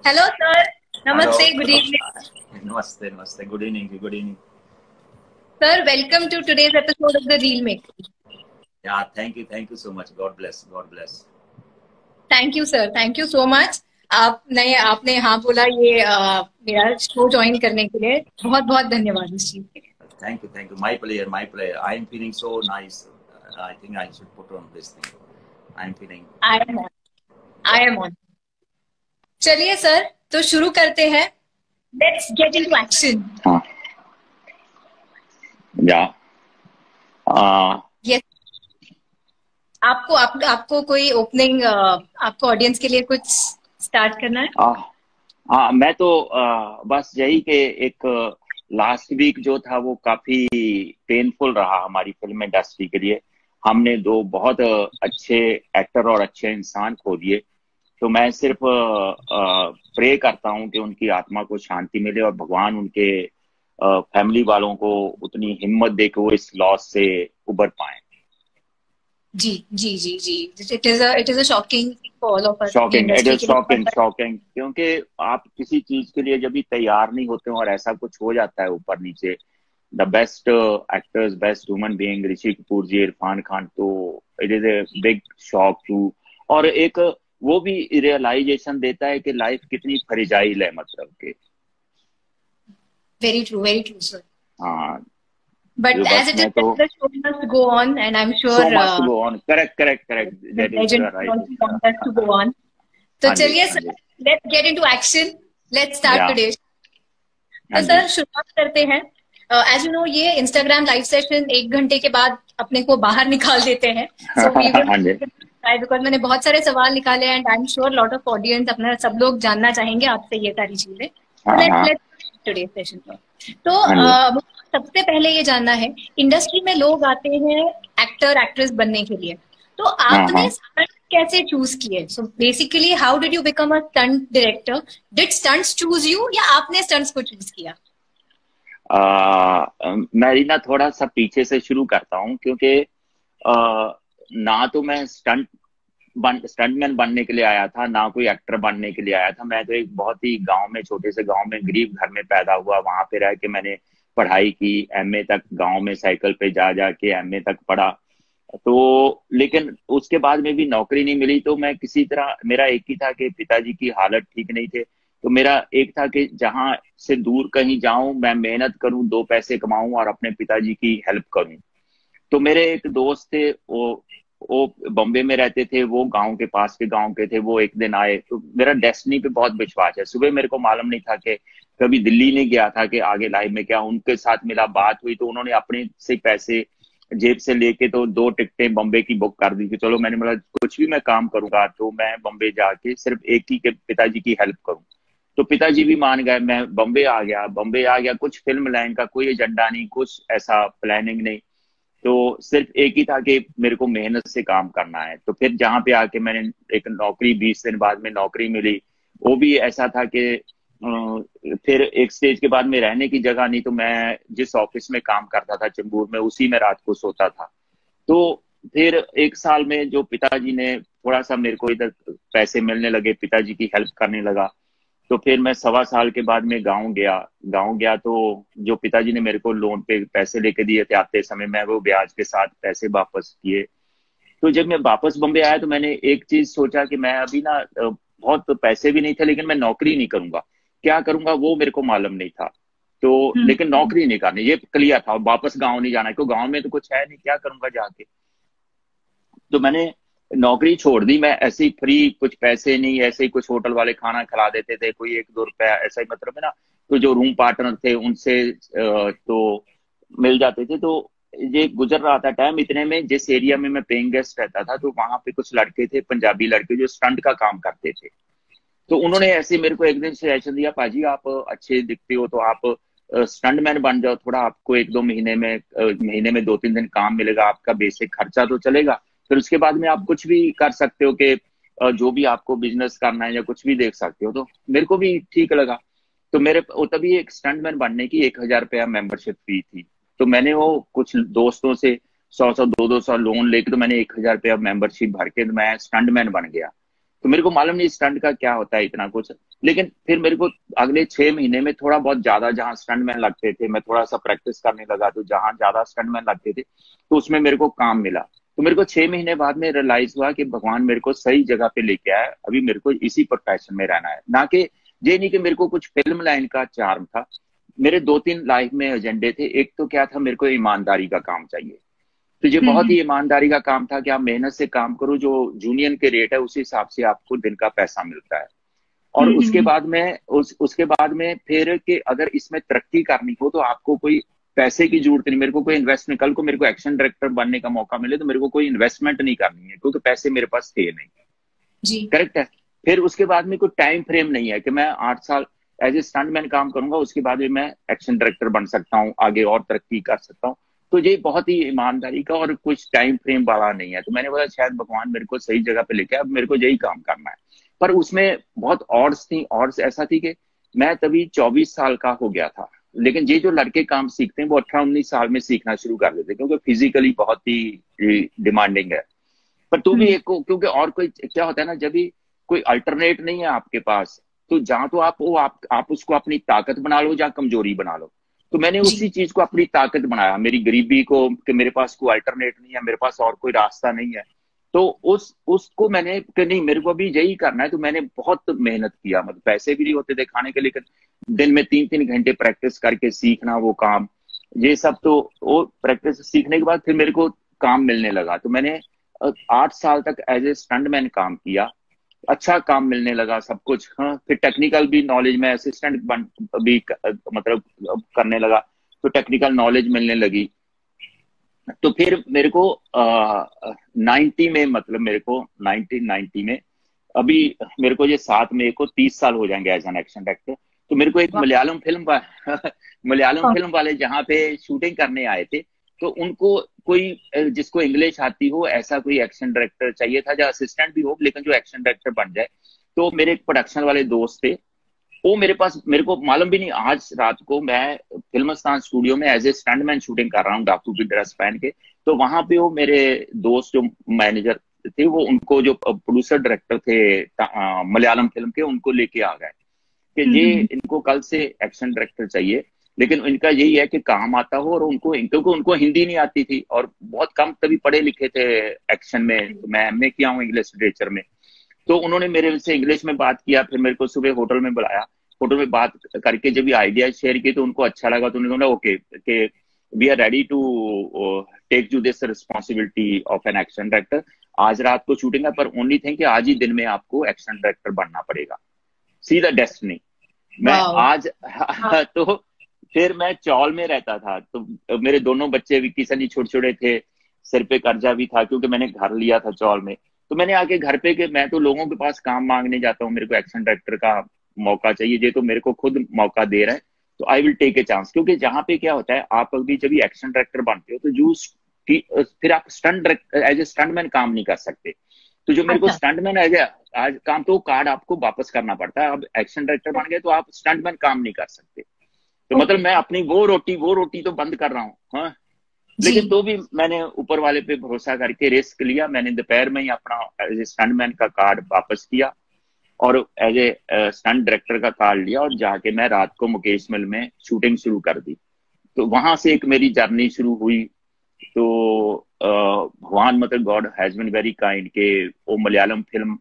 Hello sir, hello. नमस्ते, good evening. नमस्ते नमस्ते, good evening, good evening. Sir, welcome to today's episode of the Reel Make. Yeah thank you so much, God bless, God bless. Thank you sir, thank you so much. आपने हाँ बोला ये मेरा show join करने के लिए बहुत बहुत धन्यवाद इस चीज के लिए। Thank you. My player. I am feeling so nice. I think I should put on this thing. I am feeling. I am on, I Yeah. Am on. चलिए सर, तो शुरू करते हैं। Let's get into action. हाँ। Yeah yes. आपको कोई opening, आपको audience के लिए कुछ स्टार्ट करना है? मैं तो बस यही कि एक लास्ट वीक जो था वो काफी पेनफुल रहा हमारी फिल्म इंडस्ट्री के लिए। हमने दो बहुत अच्छे एक्टर और अच्छे इंसान खो दिए। तो मैं सिर्फ प्रे करता हूँ कि उनकी आत्मा को शांति मिले और भगवान उनके फैमिली वालों को उतनी हिम्मत दे कि वो इस लॉस से उबर पाए। जी जी जी जी। It is a shocking for all of us, पूरी शॉकिंग, इट इंडस्ट्री इज के शॉकिंग, लिए। शॉकिंग, क्योंकि आप किसी चीज के लिए जब भी तैयार नहीं होते हो और ऐसा कुछ हो जाता है ऊपर नीचे। The best actors, best human being, Rishi Kapoor ji, Irfan Khan, तो it is a big shock too. और एक वो भी रियलाइजेशन देता है कि लाइफ कितनी फ्रेजाइल है, मतलब कि वेरी ट्रू सर। हाँ। But as बस it is मैं said, तो the show must go on, and I'm so sure must go on, correct correct correct, the that is legend will right. also want us to go on. तो हाँ जी, चलिए हाँ sir, जी। let's get into action. Let's start या today. तो हाँ जी। Sir, शुरुआत करते हैं। एज यू नो, ये इंस्टाग्राम लाइव सेशन 1 घंटे के बाद अपने को बाहर निकाल देते हैं। सो वी विल, हाँ जी। बिकॉज मैंने बहुत सारे सवाल निकाले and I am sure lot of audience, अपना सब लोग जानना चाहेंगे आपसे ये सारी चीजें। तो हाँ लेट्स हाँ लेट्स टुडे सेशन। तो हाँ जी। मुझे सबसे पहले ये जानना है, इंडस्ट्री में लोग आते हैं एक्टर एक्ट्रेस बनने के लिए, तो हाँ आपने हाँ। स्टंट कैसे चूज किए? So basically how did you become a stunt director? Did stunts choose you या आपने स्टंट्स को चूज किया? मैं ना थोड़ा सा पीछे से शुरू करता हूँ, क्योंकि ना तो मैं स्टंटमैन बनने के लिए आया था, ना कोई एक्टर बनने के लिए आया था। मैं तो एक बहुत ही गांव में, छोटे से गांव में, गरीब घर में पैदा हुआ। वहां पे रह के मैंने पढ़ाई की, एमए तक गांव में साइकिल पे जा जा के एमए तक पढ़ा। तो लेकिन उसके बाद में भी नौकरी नहीं मिली, तो मैं किसी तरह, मेरा एक ही था कि पिताजी की हालत ठीक नहीं थे। तो मेरा एक था कि जहां से दूर कहीं जाऊं, मैं मेहनत करूं, दो पैसे कमाऊं और अपने पिताजी की हेल्प करूं। तो मेरे एक दोस्त थे, वो बॉम्बे में रहते थे, वो गांव के पास के गांव के थे। वो एक दिन आए, तो मेरा डेस्टिनी पे बहुत विश्वास है। सुबह मेरे को मालूम नहीं था कि, कभी दिल्ली नहीं गया था कि आगे लाइफ में क्या। उनके साथ मिला, बात हुई, तो उन्होंने अपने से पैसे जेब से लेके तो दो टिकटें बॉम्बे की बुक कर दी कि चलो। मैंने बोला कुछ भी मैं काम करूंगा तो मैं बॉम्बे जाके सिर्फ एक ही के पिताजी की हेल्प करूं। तो पिताजी भी मान गए। मैं बॉम्बे आ गया, कुछ फिल्म लाइन का कोई एजेंडा नहीं, कुछ ऐसा प्लानिंग नहीं। तो सिर्फ एक ही था कि मेरे को मेहनत से काम करना है। तो फिर जहां पे आके मैंने एक नौकरी, 20 दिन बाद में नौकरी मिली। वो भी ऐसा था कि फिर एक स्टेज के बाद में रहने की जगह नहीं, तो मैं जिस ऑफिस में काम करता था चेंबूर में, उसी में रात को सोता था। तो फिर एक साल में जो पिताजी ने थोड़ा सा मेरे को इधर पैसे मिलने लगे, पिताजी की हेल्प करने लगा। तो फिर मैं 1.25 साल के बाद में गांव गया तो जो पिताजी ने मेरे को लोन पे पैसे लेके दिए थे आते समय, मैं वो ब्याज के साथ पैसे वापस किए। तो जब मैं वापस बम्बे आया तो मैंने एक चीज सोचा कि मैं अभी ना, बहुत पैसे भी नहीं थे, लेकिन मैं नौकरी नहीं करूंगा। क्या करूंगा वो मेरे को मालूम नहीं था। तो लेकिन हम्म। नौकरी नहीं करनी, ये क्लियर था। वापस गाँव नहीं जाना, क्योंकि गाँव में तो कुछ है नहीं, क्या करूंगा जाके। तो मैंने नौकरी छोड़ दी। मैं ऐसे ही फ्री, कुछ पैसे नहीं, ऐसे ही कुछ होटल वाले खाना खिला देते थे, कोई 1-2 रुपया ऐसा ही, मतलब है ना। तो जो रूम पार्टनर थे उनसे तो मिल जाते थे। तो ये गुजर रहा था टाइम। इतने में जिस एरिया में मैं पेइंग गेस्ट रहता था, तो वहां पे कुछ लड़के थे, पंजाबी लड़के, जो स्टंट का काम करते थे। तो उन्होंने ऐसे मेरे को एक दिन सजेशन दिया, पाजी आप अच्छे दिखते हो तो आप स्टंट मैन बन जाओ। थोड़ा आपको 1-2 महीने में, महीने में 2-3 दिन काम मिलेगा, आपका बेसिक खर्चा तो चलेगा। फिर उसके बाद में आप कुछ भी कर सकते हो कि जो भी आपको बिजनेस करना है या कुछ भी देख सकते हो। तो मेरे को भी ठीक लगा। तो मेरे तभी एक स्टंटमैन बनने की 1,000 रुपया मेंबरशिप फी थी। तो मैंने वो कुछ दोस्तों से 100-100, 200-200 लोन लेके, तो मैंने 1,000 रुपया मेंबरशिप भर के मैं स्टंटमैन बन गया। तो मेरे को मालूम नहीं स्टंट का क्या होता है इतना कुछ। लेकिन फिर मेरे को अगले 6 महीने में थोड़ा बहुत ज्यादा, जहाँ स्टंटमैन लगते थे, मैं थोड़ा सा प्रैक्टिस करने लगा, तो जहाँ ज्यादा स्टंटमैन लगते थे तो उसमें मेरे को काम मिला। तो मेरे को 6 महीने बाद में रियलाइज हुआ कि भगवान मेरे को सही जगह पे लेके आया, अभी मेरे को इसी प्रोफेशन में रहना है। ना कि ये नहीं कि मेरे को कुछ फिल्म लाइन का चार्म था। मेरे 2-3 लाइफ में एजेंडे थे। एक तो क्या था, मेरे को ईमानदारी का काम चाहिए। तो ये बहुत ही ईमानदारी का काम था कि आप मेहनत से काम करो, जो यूनियन के रेट है उस हिसाब से आपको दिन का पैसा मिलता है। और उसके बाद में उसके बाद में फिर कि अगर इसमें तरक्की करनी हो तो आपको कोई पैसे की जरूरत नहीं। मेरे को कोई इन्वेस्टमेंट, कल को मेरे को एक्शन डायरेक्टर बनने का मौका मिले तो मेरे को कोई इन्वेस्टमेंट नहीं करनी है, क्योंकि पैसे मेरे पास थे नहीं। जी करेक्ट है। फिर उसके बाद में कोई टाइम फ्रेम नहीं है कि मैं 8 साल एज ए स्टंटमैन काम करूंगा, उसके बाद में मैं एक्शन डायरेक्टर बन सकता हूँ, आगे और तरक्की कर सकता हूँ। तो ये बहुत ही ईमानदारी का और कुछ टाइम फ्रेम वाला नहीं है। तो मैंने बोला शायद भगवान मेरे को सही जगह पे लेके, अब मेरे को यही काम करना है। पर उसमें बहुत ऑड्स थी। ऑड्स ऐसा थी कि मैं तभी 24 साल का हो गया था, लेकिन ये जो लड़के काम सीखते हैं वो 18-19 साल में सीखना शुरू कर देते, क्योंकि फिजिकली बहुत ही डिमांडिंग है। पर तू भी एक को, क्योंकि और कोई क्या होता है ना, जब भी कोई अल्टरनेट नहीं है आपके पास, तो जहां तो आप उसको अपनी ताकत बना लो या कमजोरी बना लो। तो मैंने उसी चीज को अपनी ताकत बनाया, मेरी गरीबी को, कि मेरे पास कोई अल्टरनेट नहीं है, मेरे पास और कोई रास्ता नहीं है। तो उसको मैंने कि नहीं मेरे को अभी यही करना है। तो मैंने बहुत मेहनत किया, मतलब पैसे भी नहीं होते थे खाने के, लेकिन दिन में 3-3 घंटे प्रैक्टिस करके सीखना वो काम, ये सब। तो वो प्रैक्टिस सीखने के बाद फिर मेरे को काम मिलने लगा। तो मैंने 8 साल तक एज ए स्टंटमैन काम किया, अच्छा काम मिलने लगा सब कुछ। हाँ, फिर टेक्निकल भी नॉलेज, में असिस्टेंट भी मतलब करने लगा, तो टेक्निकल नॉलेज मिलने लगी। तो फिर मेरे को 90 में, मतलब मेरे को 1990 में, अभी मेरे को ये 7 मई को 30 साल हो जाएंगे एज एन एक्शन डायरेक्टर। तो मेरे को एक मलयालम फिल्म मलयालम फिल्म वाले जहाँ पे शूटिंग करने आए थे, तो उनको कोई जिसको इंग्लिश आती हो ऐसा कोई एक्शन डायरेक्टर चाहिए था, जो असिस्टेंट भी हो लेकिन जो एक्शन डायरेक्टर बन जाए। तो मेरे एक प्रोडक्शन वाले दोस्त थे, वो मेरे पास, मेरे को मालूम भी नहीं, आज रात को मैं फिल्मस्तान स्टूडियो में एज ए स्टंटमैन शूटिंग कर रहा हूँ डाकू की ड्रेस पहन के। तो वहां पे वो मेरे दोस्त जो मैनेजर थे, वो उनको जो प्रोड्यूसर डायरेक्टर थे मलयालम फिल्म के, उनको लेके आ गए कि ये इनको कल से एक्शन डायरेक्टर चाहिए, लेकिन इनका यही है कि काम आता हो। और उनको, क्योंकि उनको हिंदी नहीं आती थी और बहुत कम तभी पढ़े लिखे थे एक्शन में। तो मैं एमए किया हूँ इंग्लिश लिटरेचर में। तो उन्होंने मेरे से इंग्लिश में बात किया, फिर मेरे को सुबह होटल में बुलाया, होटल में बात करके जब भी आइडिया शेयर किए तो उनको अच्छा लगा। तो उन्होंने बोला ओके कि we are ready to take you this responsibility of an action director. आज रात को शूटिंग है, पर ओनली थिंग कि आज ही दिन में आपको एक्शन डायरेक्टर बनना पड़ेगा। See the destiny. मैं आज तो फिर मैं चौल में रहता था, तो मेरे दोनों बच्चे विक्की सनी छोटे छोटे थे, सिर पे कर्जा भी था क्योंकि मैंने घर लिया था चौल में। तो मैंने आके घर पे कि मैं तो लोगों के पास काम मांगने जाता हूँ, मेरे को एक्शन डायरेक्टर का मौका चाहिए, ये तो मेरे को खुद मौका दे रहा है, तो I will take a chance. क्योंकि जहाँ पे क्या होता है, आप अभी जब एक्शन डायरेक्टर बनते हो तो जो फिर आप स्टंट एज ए स्टंटमैन काम नहीं कर सकते। तो जो मेरे को स्टंटमैन एज आज काम, तो कार्ड आपको वापस करना पड़ता है। अब एक्शन डायरेक्टर बन गए तो आप स्टंटमैन काम नहीं कर सकते। तो मतलब मैं अपनी वो रोटी तो बंद कर रहा हूँ। हाँ, लेकिन तो भी मैंने ऊपर वाले पे भरोसा करके रिस्क लिया। मैंने दोपहर में ही अपना एज ए स्टंटमैन का कार्ड वापस किया और एज ए स्टंट डायरेक्टर का कार्ड लिया, और जाके मैं रात को मुकेश मिल में शूटिंग शुरू कर दी। तो वहां से एक मेरी जर्नी शुरू हुई। तो भगवान, मतलब god has been very kind के वो मलयालम फिल्म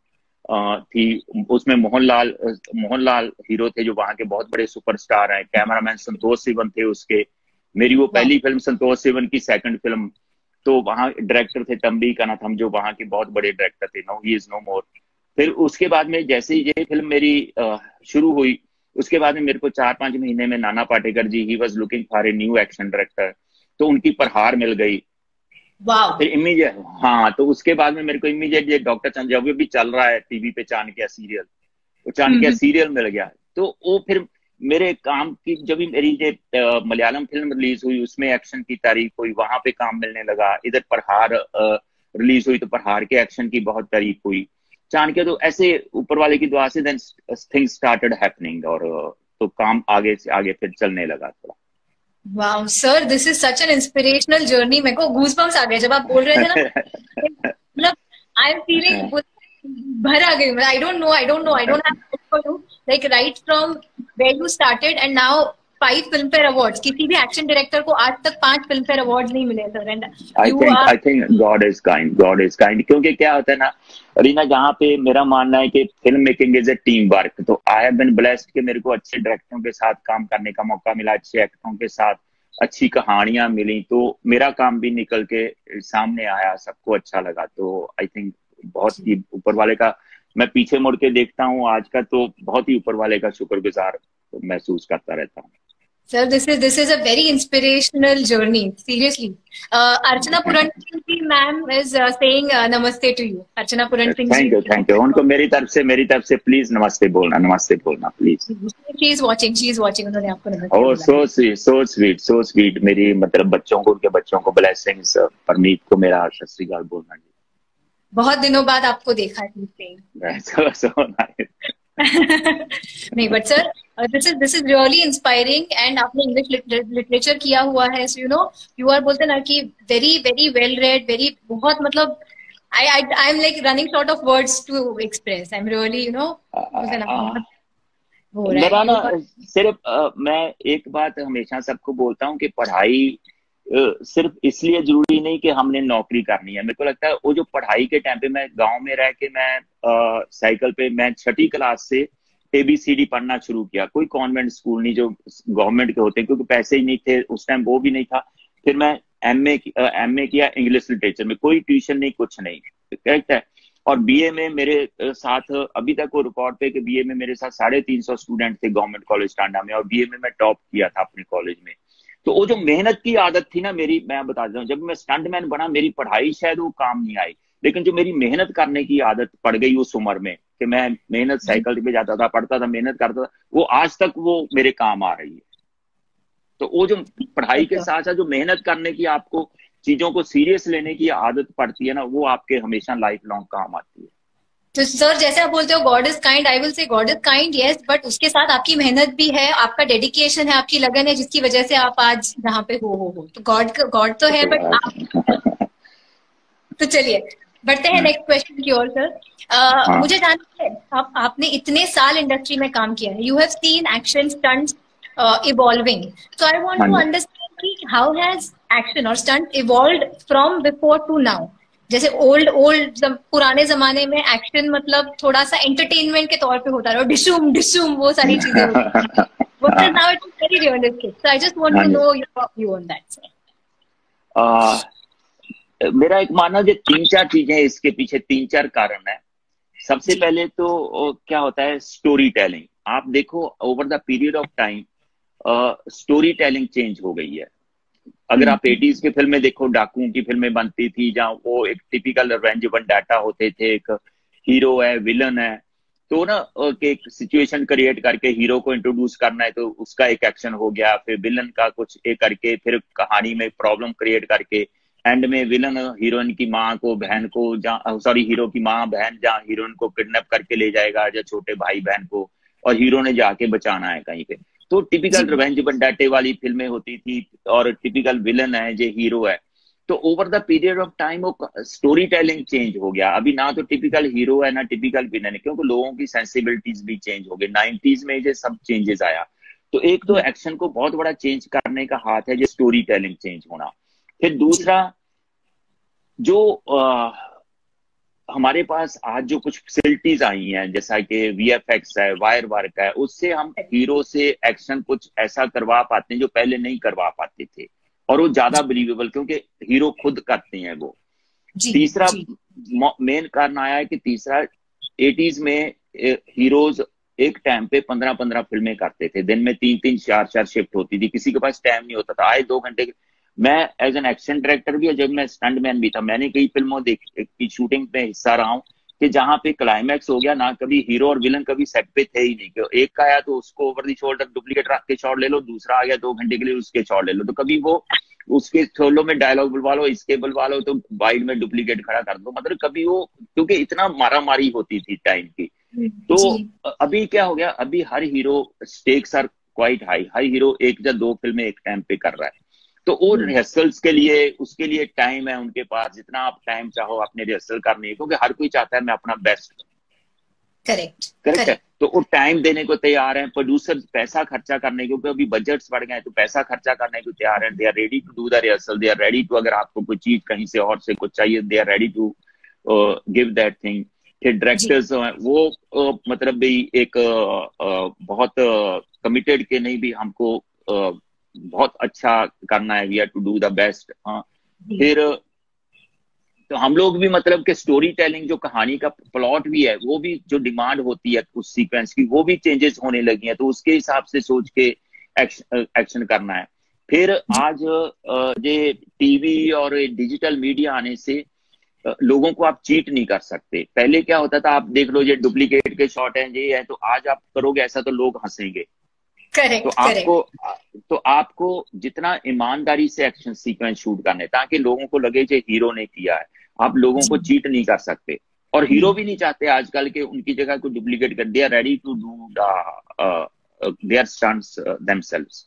थी, उसमें मोहनलाल हीरो थे, जो वहां के बहुत बड़े सुपरस्टार हैं। कैमरामैन संतोष सिवन थे उसके। मेरी वो पहली फिल्म संतोष सिवन की सेकंड फिल्म। तो वहां डायरेक्टर थे तंबी कनाथम, जो वहां के बहुत बड़े डायरेक्टर थे। नो ही इज नो मोर। फिर उसके बाद में जैसे ही ये फिल्म मेरी शुरू हुई, उसके बाद में मेरे को 4-5 महीने में Nana Patekar ji, he was looking for a new action director, तो उनकी प्रहार मिल गई। फिर इमीडिएट, हाँ, तो उसके बाद में मेरे को इमीडिएट ये डॉक्टर चंद्र भी चल रहा है टीवी पे, चाणक्य सीरियल, तो चाणक्य सीरियल मिल गया। तो वो फिर मेरे काम की, जब भी मेरी ये मलयालम फिल्म रिलीज हुई, उसमें एक्शन की तारीफ हुई, वहां पे काम मिलने लगा। इधर प्रहार रिलीज हुई तो प्रहार के एक्शन की बहुत तारीफ हुई। चाणक्य, तो ऐसे ऊपर वाले की दुआ से देन थिंग्स स्टार्टेड हैपनिंग, और तो काम आगे से आगे फिर चलने लगा थोड़ा। Wow sir, this is such an inspirational journey. मेरे को गूज़बम्स आ गए जब आप बोल रहे थे ना। मतलब आई एम फीलिंग भर आ गई। I don't know, I don't have for you, like right from where you started and now 5 Filmfare awards. किसी भी एक्शन डायरेक्टर को आज तक 5 फिल्म फेयर अवार्ड्स नहीं मिले sir, and you are. I think god is kind, god is kind. क्योंकि क्या होता है ना रीना, जहाँ पे मेरा मानना है कि film making is a team work, तो आई हैव बीन ब्लेस्ड कि मेरे को अच्छे डायरेक्टरों के साथ काम करने का मौका मिला, अच्छे एक्टरों के साथ अच्छी कहानियां मिली, तो मेरा काम भी निकल के सामने आया, सबको अच्छा लगा। तो आई थिंक बहुत ही ऊपर वाले का, मैं पीछे मुड़ के देखता हूँ आज का, तो बहुत ही ऊपर वाले का शुक्रगुजार महसूस करता रहता हूँ। Sir, this is a very inspirational journey. Seriously, Archana Puran Singh ma'am is saying namaste to you. Archana Puran Singh. Thank you. उनको मेरी तरफ से प्लीज नमस्ते बोलना प्लीज। She is watching. उन्होंने आपको नमस्ते बोला। So sweet. मेरी मतलब बच्चों को, उनके बच्चों को ब्लेसिंग्स, परमीत को मेरा सत श्री अकाल बोलना जी। बहुत दिनों बाद आपको देखा है। So nice. नहीं, but sir this is really inspiring, and आपने इंग्लिश लिटरेचर किया हुआ है, सो यू आर बोलते ना कि very very well read, very बहुत मतलब I am like running short of words to express. I am really मेरा ना सिर्फ मैं एक बात हमेशा सबको बोलता हूँ कि पढ़ाई सिर्फ इसलिए जरूरी नहीं कि हमने नौकरी करनी है। मेरे को लगता है वो जो पढ़ाई के टाइम पे, मैं गांव में रह के मैं साइकिल पे मैं 6ठी क्लास से ABCD पढ़ना शुरू किया। कोई कॉन्वेंट स्कूल नहीं जो गवर्नमेंट के होते हैं, क्योंकि पैसे ही नहीं थे उस टाइम, वो भी नहीं था। फिर मैं MA किया इंग्लिश लिटरेचर में, कोई ट्यूशन नहीं, कुछ नहीं, करेक्ट है। और BA में मेरे साथ अभी तक वो रिकॉर्ड पे कि BA में मेरे साथ 350 स्टूडेंट थे गवर्नमेंट कॉलेज टांडा में, और BA में मैं टॉप किया था अपने कॉलेज में। तो वो जो मेहनत की आदत थी ना मेरी, मैं बता देता हूँ, जब मैं स्टंटमैन बना मेरी पढ़ाई शायद वो काम नहीं आई, लेकिन जो मेरी मेहनत करने की आदत पड़ गई उस उम्र में कि मैं मेहनत साइकिल पे जाता था, पढ़ता था, मेहनत करता था, वो आज तक वो मेरे काम आ रही है। तो वो जो पढ़ाई के साथ साथ जो मेहनत करने की, आपको चीजों को सीरियस लेने की आदत पड़ती है ना, वो आपके हमेशा लाइफ लॉन्ग काम आती है। तो सर जैसे आप बोलते हो God is kind, I will say God is kind, yes, but उसके साथ आपकी मेहनत भी है, आपका डेडिकेशन है, आपकी लगन है, जिसकी वजह से आप आज जहाँ पे हो। तो गॉड तो है, बट आप तो चलिए बढ़ते हैं नेक्स्ट क्वेश्चन की ओर। सर मुझे जानना है, आपने इतने साल इंडस्ट्री में काम किया है, you have seen action stunts evolving, so I want to understand कि हाउ हैज एक्शन और stunt evolved from before to now. जैसे ओल्ड पुराने जमाने में एक्शन मतलब थोड़ा सा एंटरटेनमेंट के तौर पे होता रहा, डिशूम डिशूम वो सारी चीजें होती, now it is very realistic, so I just want to know your view on that sir. मेरा एक मानना है, 3-4 चीजें इसके पीछे, 3-4 कारण है। सबसे पहले तो क्या होता है, स्टोरी टेलिंग। आप देखो over the period of time story telling change हो गई है। अगर आप 80s की फिल्में देखो, डाकुओं की फिल्में बनती थी जहाँ वो एक टिपिकल रिवेंज वेंडाटा होते थे, एक हीरो है, विलन है, तो ना एक सिचुएशन क्रिएट करके हीरो को इंट्रोड्यूस करना है, तो उसका एक एक्शन हो गया, फिर विलन का कुछ एक करके, फिर कहानी में प्रॉब्लम क्रिएट करके एंड में विलन हीरोइन की माँ को, बहन को, सॉरी हीरो की माँ बहन जहाँ हीरोइन को किडनैप करके ले जाएगा, या छोटे भाई बहन को, और हीरो ने जाके बचाना है कहीं पे। तो टिपिकल रिवेंज वेंडाटे वाली फिल्में होती थी, और टिपिकल विलन है जो हीरो है। तो over the period of time वो स्टोरी टेलिंग चेंज हो गया। अभी ना तो टिपिकल हीरो है ना टिपिकल विलन है, क्योंकि लोगों की सेंसिबिलिटीज भी चेंज हो गई। 90s में ये सब चेंजेस आया। तो एक तो एक्शन को बहुत बड़ा चेंज करने का हाथ है, जो स्टोरी टेलिंग चेंज होना। फिर दूसरा, जो हमारे पास आज जो कुछ फैसिलिटीज आई हैं, जैसा कि VFX है, वायर वर्क है, उससे हम हीरो से एक्शन कुछ ऐसा करवा पाते हैं जो पहले नहीं करवा पाते थे, और वो ज्यादा बिलीवेबल, क्योंकि हीरो खुद करते हैं वो। तीसरा मेन कारण आया है कि 80s में हीरोज एक टाइम पे 15-15 फिल्में करते थे, दिन में 3-3, 4-4 शिफ्ट होती थी, किसी के पास टाइम नहीं होता था, आए 2 घंटे। मैं एज एन एक्शन डायरेक्टर भी, जब मैं स्टंटमैन भी था, मैंने कई फिल्मों की शूटिंग में हिस्सा रहा हूँ कि जहां पे क्लाइमैक्स हो गया ना, कभी हीरो और विलन कभी सेट पे थे ही नहीं, कि एक का आया तो उसको ओवर दी शोल्डर डुप्लीकेट रख के शॉट ले लो, दूसरा आ गया 2 घंटे के लिए उसके शॉट ले लो, तो कभी वो उसके सोलो में डायलॉग बुलवा लो, इसके बुलवा लो, तो वाइड में डुप्लीकेट खड़ा कर दो, मतलब कभी वो, क्योंकि इतना मारा मारी होती थी टाइम की। तो अभी क्या हो गया, अभी हर hero stakes are quite high, हर हीरो 1 या 2 फिल्में एक टाइम पे कर रहा है, तो वो रिहर्सल्स के लिए, उसके लिए टाइम है उनके पास, जितना आप टाइम चाहो अपने रिहर्सल करने की, क्योंकि हर कोई चाहता है मैं अपना बेस्ट। करेक्ट करेक्ट है। करेक्ट। तो वो टाइम देने को तैयार है, प्रोड्यूसर पैसा खर्चा करने के, क्योंकि अभी बजट्स बढ़ गए हैं, तो पैसा खर्चा करने को तैयार है। They are ready to do the rehearsal, they are ready to, अगर आपको कोई चीज कहीं से और से कुछ चाहिए, they are ready to give that thing. फिर जी डायरेक्टर्स वो मतलब भी एक बहुत कमिटेड के नहीं, भी हमको बहुत अच्छा करना है, we are to do the best. जी फिर तो हम लोग भी मतलब कि स्टोरी टेलिंग, जो कहानी का प्लॉट भी है, वो भी जो डिमांड होती है उस सीक्वेंस की, वो भी चेंजेस होने लगी हैं, तो उसके हिसाब से सोच के एक्शन करना है। फिर आज ये टीवी और डिजिटल मीडिया आने से लोगों को आप चीट नहीं कर सकते। पहले क्या होता था, आप देख लो ये डुप्लीकेट के शॉट हैं, ये है, तो आज आप करोगे ऐसा तो लोग हंसेंगे। तो करेक्ट आपको करेक्ट। तो आपको जितना ईमानदारी से एक्शन सीक्वेंस शूट करने, ताकि लोगों को लगे कि हीरो ने किया है, आप लोगों जी को चीट नहीं कर सकते। और जी हीरो भी नहीं चाहते आजकल के उनकी जगह को डुप्लीकेट कर, they are ready to do their stunts themselves.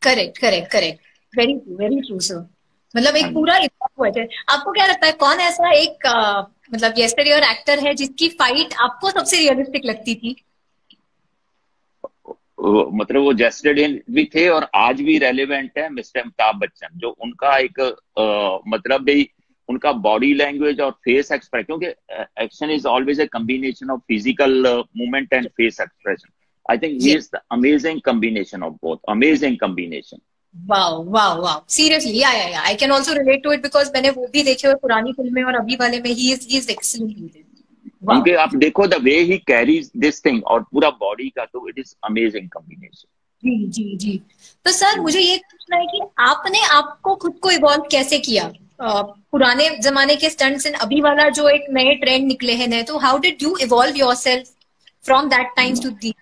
Correct correct correct. Very true sir. मतलब हाँ एक जी। पूरा इवॉल्व हुआ है। आपको क्या लगता है कौन ऐसा एक मतलब यस्टरडे और एक्टर है जिसकी फाइट आपको सबसे रियलिस्टिक लगती थी? मतलब वो जेस्टेड भी थे और आज भी रेलेवेंट है, मिस्टर अमिताभ बच्चन। जो उनका एक मतलब भी उनका बॉडी लैंग्वेज और फेस एक्सप्रेशन, क्योंकि action is always a combination of physical movement and face expression. I think he ये is the amazing combination of both, amazing combination. Wow wow wow seriously yeah I can also relate to it because मैंने वो भी देखे हुए पुरानी फिल्में और अभी वाले में ही इज एक्सीलेंट। वाओ। क्योंकि आप देखो the way he carries this thing और पूरा बॉडी का, तो इट इज अमेजिंग कम्बिनेशन। जी जी जी। तो सर मुझे ये पूछना है कि आपने आपको खुद को इवॉल्व कैसे किया पुराने जमाने के स्टंट्स एंड अभी वाला जो एक नए ट्रेंड निकले हैं नए, तो how did you evolve yourself from that times to the?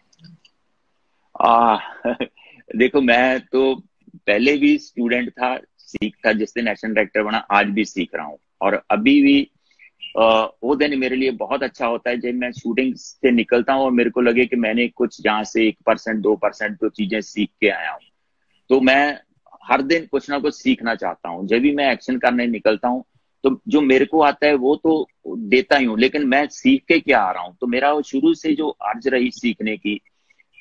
आ, देखो मैं तो पहले भी स्टूडेंट था, सीख था, जिस दिन एक्शन डायरेक्टर बना, आज भी सीख रहा हूँ। और अभी भी वो दिन मेरे लिए बहुत अच्छा होता है जब मैं शूटिंग से निकलता हूँ और मेरे को लगे कि मैंने कुछ जहाँ से 1% 2% जो चीजें सीख के आया हूँ। तो मैं हर दिन कुछ ना कुछ सीखना चाहता हूँ। जब भी मैं एक्शन करने निकलता हूँ, तो जो मेरे को आता है वो तो देता ही हूँ, लेकिन मैं सीख के क्या आ रहा हूँ। तो मेरा वो शुरू से जो अर्ज रही सीखने की,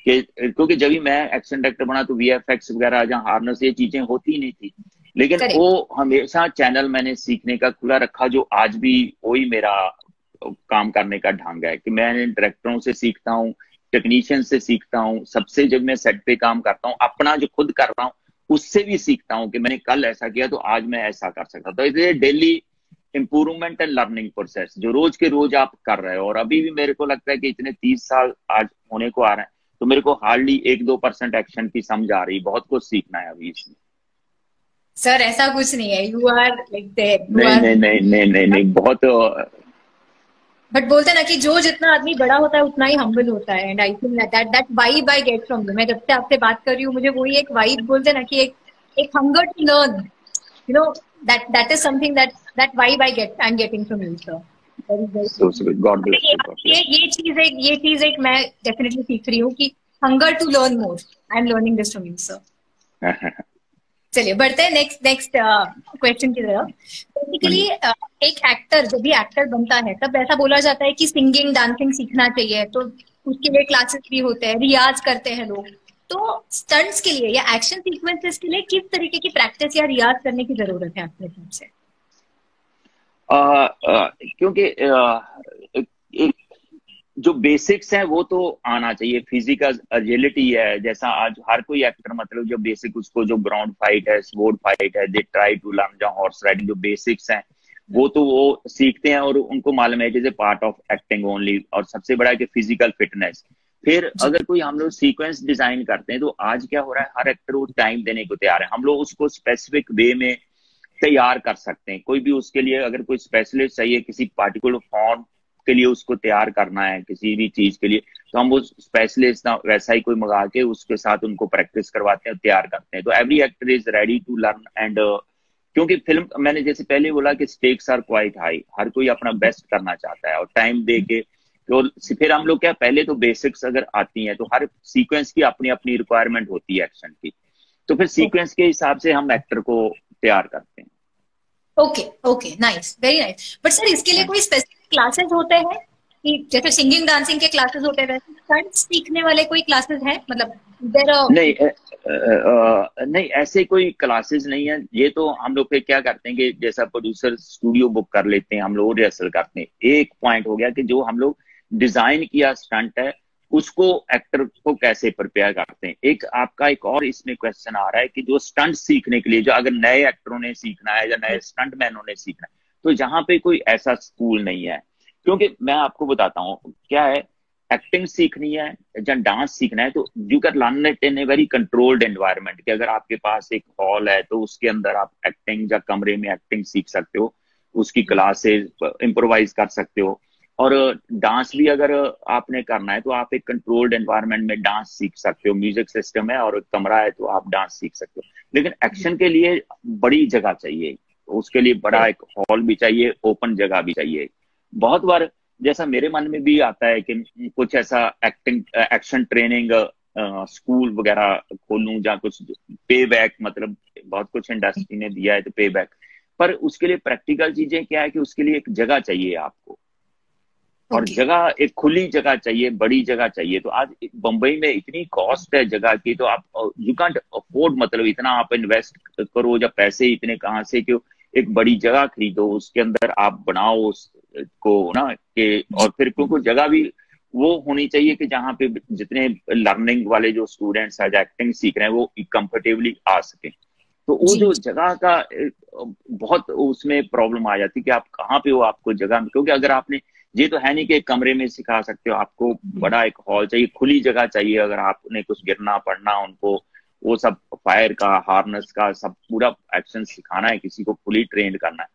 क्योंकि जब भी मैं एक्शन डायरेक्टर बना तो वीएफएक्स वगैरह, जहाँ हार्नेस, ये चीजें होती नहीं थी, लेकिन करेक्ट वो हमेशा चैनल मैंने सीखने का खुला रखा, जो आज भी वही मेरा काम करने का ढंग है कि मैं डायरेक्टरों से सीखता हूँ, टेक्नीशियन से सीखता हूँ, सबसे जब मैं सेट पे काम करता हूँ, अपना जो खुद कर रहा हूँ उससे भी सीखता हूँ कि मैंने कल ऐसा किया तो आज मैं ऐसा कर सकता। तो इसलिए daily improvement and learning process जो रोज के रोज आप कर रहे हो। और अभी भी मेरे को लगता है कि इतने 30 साल आज होने को आ रहे हैं, तो मेरे को हार्डली 1-2% एक्शन की समझ आ रही, बहुत कुछ सीखना है अभी इसमें। सर ऐसा कुछ नहीं है, you are like there, you नहीं आर। नहीं नहीं नहीं नहीं नहीं, बहुत बट बोलते हैं ना कि जो जितना आदमी बड़ा होता है उतना ही हम्बल होता है, and I think that vibe I get from you. मैं जब से आपसे बात कर रही हूँ मुझे वही एक वाइब, बोलते हैं ना कि एक hunger to learn, you know, that is something that vibe I am getting from you sir. Very so very. God bless you, god bless ये चीज एक मैं डेफिनेटली सीख रही हूँ कि hunger to learn more. I am learning this from you sir. You. चलिए बढ़ते हैं नेक्स्ट क्वेश्चन की तरफ। बेसिकली एक एक्टर जब भी एक्टर बनता है तब ऐसा बोला जाता है कि सिंगिंग डांसिंग सीखना चाहिए, तो उसके लिए क्लासेस भी होते हैं, रियाज करते हैं लोग। तो स्टंट्स के लिए या एक्शन सीक्वेंसेस के लिए किस तरीके की प्रैक्टिस या रियाज करने की जरूरत है आपके हिसाब से? क्योंकि एक जो बेसिक्स है वो तो आना चाहिए। फिजिकल एजिलिटी है, जैसा आज हर कोई एक्टर मतलब जो बेसिक उसको, जो ग्राउंड फाइट है, स्वॉर्ड फाइट है, दे ट्राई टू लर्न, जो हॉर्स राइडिंग, जो बेसिक्स हैं वो तो वो सीखते हैं और उनको मालूम है it is A part of acting only. और सबसे बड़ा है कि फिजिकल फिटनेस। फिर जी अगर कोई हम लोग सीक्वेंस डिजाइन करते हैं, तो आज क्या हो रहा है, हर एक्टर वो टाइम देने को तैयार है। हम लोग उसको स्पेसिफिक वे में तैयार कर सकते हैं। कोई भी उसके लिए अगर कोई स्पेशलिस्ट चाहिए किसी पार्टिकुलर फॉर्म के लिए, उसको तैयार करना है किसी भी चीज के लिए, तो हम उस स्पेशलिस्ट वैसा ही कोई मंगा के उसके साथ उनको प्रैक्टिस करवाते हैं, तैयार करते हैं। तो every actor is ready to learn and क्योंकि फिल्म, मैंने जैसे पहले बोला कि स्टेक्स आर क्वाइट हाई, हर कोई अपना बेस्ट करना चाहता है और टाइम दे के। तो फिर हम लोग क्या, पहले तो बेसिक्स अगर आती हैं तो हर सीक्वेंस की अपनी अपनी रिक्वायरमेंट होती है एक्शन की। तो फिर सीक्वेंस के हिसाब से हम एक्टर को तैयार करते हैं। Okay okay, nice, very nice. But sir इसके लिए कोई स्पेसिफिक क्लासेस होते हैं कि जैसे सिंगिंग डांसिंग के क्लासेस होते हैं वैसे स्टंट सीखने वाले कोई क्लासेस हैं, मतलब नहीं नहीं, ऐसे कोई क्लासेस नहीं है। ये तो हम लोग फिर क्या करते हैं कि जैसा प्रोड्यूसर स्टूडियो बुक कर लेते हैं, हम लोग रिहर्सल करते हैं। एक पॉइंट हो गया कि जो हम लोग डिजाइन किया स्टंट है उसको एक्टर को कैसे प्रिपेयर करते हैं। एक आपका एक और इसमें क्वेश्चन आ रहा है कि जो स्टंट सीखने के लिए, जो अगर नए एक्टरों ने सीखना है या नए स्टंट मैनों ने सीखना है, तो जहां पे कोई ऐसा स्कूल नहीं है। क्योंकि मैं आपको बताता हूँ क्या है, एक्टिंग सीखनी है या डांस सीखना है तो you can learn it in a very controlled environment. कि अगर आपके पास एक हॉल है तो उसके अंदर आप एक्टिंग या कमरे में एक्टिंग सीख सकते हो, उसकी क्लासेस इम्प्रोवाइज कर सकते हो। और डांस भी अगर आपने करना है तो आप एक कंट्रोल्ड एनवायरनमेंट में डांस सीख सकते हो, म्यूजिक सिस्टम है और कमरा है तो आप डांस सीख सकते हो। लेकिन एक्शन के लिए बड़ी जगह चाहिए, उसके लिए बड़ा एक हॉल भी चाहिए, ओपन जगह भी चाहिए। बहुत बार जैसा मेरे मन में भी आता है कि कुछ ऐसा एक्टिंग एक्शन ट्रेनिंग स्कूल वगैरह खोलूं या कुछ पे बैक, मतलब बहुत कुछ इंडस्ट्री ने दिया है तो पे बैक, पर उसके लिए प्रैक्टिकल चीजें क्या है कि उसके लिए एक जगह चाहिए आपको, और जगह एक खुली जगह चाहिए, बड़ी जगह चाहिए। तो आज बंबई में इतनी कॉस्ट है जगह की, तो आप यू कांट अफोर्ड, मतलब इतना आप इन्वेस्ट करो या पैसे इतने कहाँ से कि एक बड़ी जगह खरीदो, उसके अंदर आप बनाओ उसको ना कि, और फिर क्योंकि जगह भी वो होनी चाहिए कि जहाँ पे जितने लर्निंग वाले जो स्टूडेंट्स आज एक्टिंग सीख रहे हैं वो कंफर्टेबली आ सके। तो वो जो जगह का बहुत उसमें प्रॉब्लम आ जाती है कि आप कहाँ पे हो, आपको जगह, क्योंकि अगर आपने, ये तो है नहीं कि एक कमरे में सिखा सकते हो, आपको बड़ा एक हॉल चाहिए, खुली जगह चाहिए। अगर आपने कुछ गिरना पड़ना, उनको वो सब फायर का, हार्नेस का सब पूरा एक्शन सिखाना है, किसी को फुली ट्रेन करना है,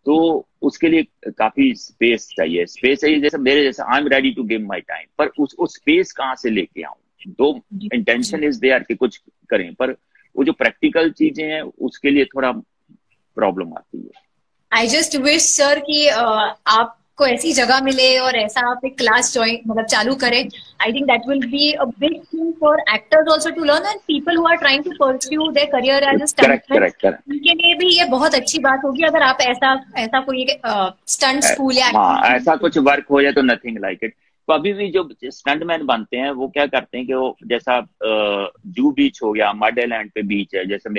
तो उसके लिए काफी स्पेस चाहिए। स्पेस चाहिए, जैसे मेरे जैसे I am ready to give my time, पर उस स्पेस कहाँ से लेके आऊं। दो इंटेंशन इज देयर कि कुछ करें, पर वो जो प्रैक्टिकल चीजें हैं उसके लिए थोड़ा प्रॉब्लम आती है। आई जस्ट विश सर कि आपको ऐसी जगह मिले और ऐसा आप एक क्लास ज्वाइन मतलब चालू करें। I think that will be a big thing for actors also to learn and people who are trying to pursue their career as a stuntman, उनके लिए भी ये बहुत अच्छी बात होगी अगर आप ऐसा ऐसा कोई स्टंट स्कूल या ऐसा कुछ वर्क हो जाए तो नथिंग लाइक इट। तो अभी भी जो स्टंटमैन बनते हैं वो क्या करते हैं कि वो जैसा जू बीच हो गया, मड आइलैंड पे बीच है, जैसे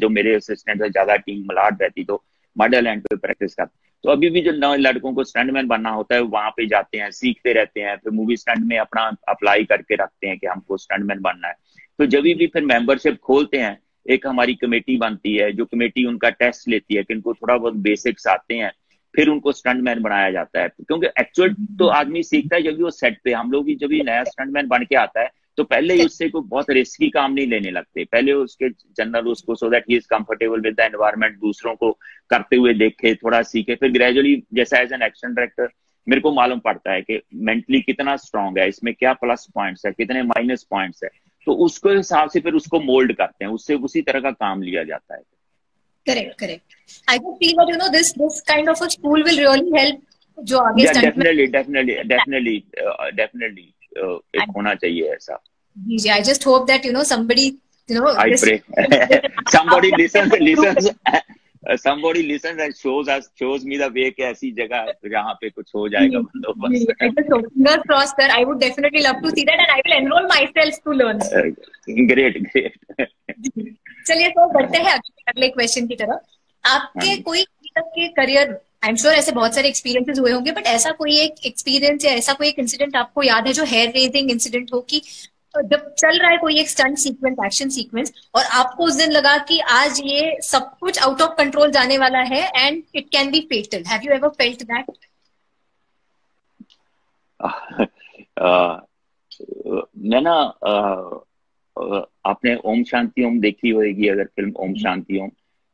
मेरे असिस्टेंट है, ज्यादा टीम मलाड रहती तो मड आइलैंड पे प्रैक्टिस करते। तो अभी भी जो नए लड़कों को स्टंटमैन बनना होता है वहां पे जाते हैं, सीखते रहते हैं, फिर मूवी स्टंट में अपना अप्लाई करके रखते हैं कि हमको स्टंटमैन बनना है। तो जब भी फिर मेंबरशिप खोलते हैं, एक हमारी कमेटी बनती है, जो कमेटी उनका टेस्ट लेती है कि इनको थोड़ा बहुत बेसिक्स आते हैं, फिर उनको स्टंटमैन बनाया जाता है। क्योंकि एक्चुअल तो आदमी सीखता है जब भी वो सेट पे, हम लोग भी जब भी नया स्टंटमैन बन के आता है तो पहले ही उससे कोई बहुत रिस्की काम नहीं लेने लगते, पहले उसके जनरल उसको so that he is comfortable with the environment, दूसरों को करते हुए देखे, थोड़ा सीखे, फिर ग्रेजुअली जैसा एज एन एक्शन डायरेक्टर मेरे को मालूम पड़ता है कि मेंटली कितना स्ट्रांग है, इसमें क्या प्लस पॉइंट्स है, कितने माइनस पॉइंट्स है, तो उसको हिसाब से फिर उसको मोल्ड करते हैं, उससे उसी तरह का काम लिया जाता है। Correct, correct. I can see that this kind of a school will really help. जो आगे definitely एक होना चाहिए ऐसा। जी, I just hope that somebody I pray somebody listens and shows me the way कि ऐसी जगह जहाँ पे कुछ हो जाएगा बंदोबस्त। Fingers crossed, sir. I would definitely love to see that and I will enroll myself to learn. Great. चलिए सर, बढ़ते हैं अगले क्वेश्चन की तरफ। आपके कोई तक के करियर, आई एम श्योर ऐसे बहुत सारे एक्सपीरियंसेस हुए होंगे, बट ऐसा कोई एक एक्सपीरियंस या ऐसा कोई एक इंसिडेंट आपको याद है जो हेयर रेजिंग इंसिडेंट हो कि जब चल रहा है कोई एक स्टंट सीक्वेंस, एक्शन सीक्वेंस, और आपको उस दिन लगा कि आज ये सब कुछ आउट ऑफ कंट्रोल जाने वाला है and it can be fatal? Have you ever felt that? मैं ना आपने ओम शांति ओम देखी होगी अगर फिल्म ओम शांति ओम,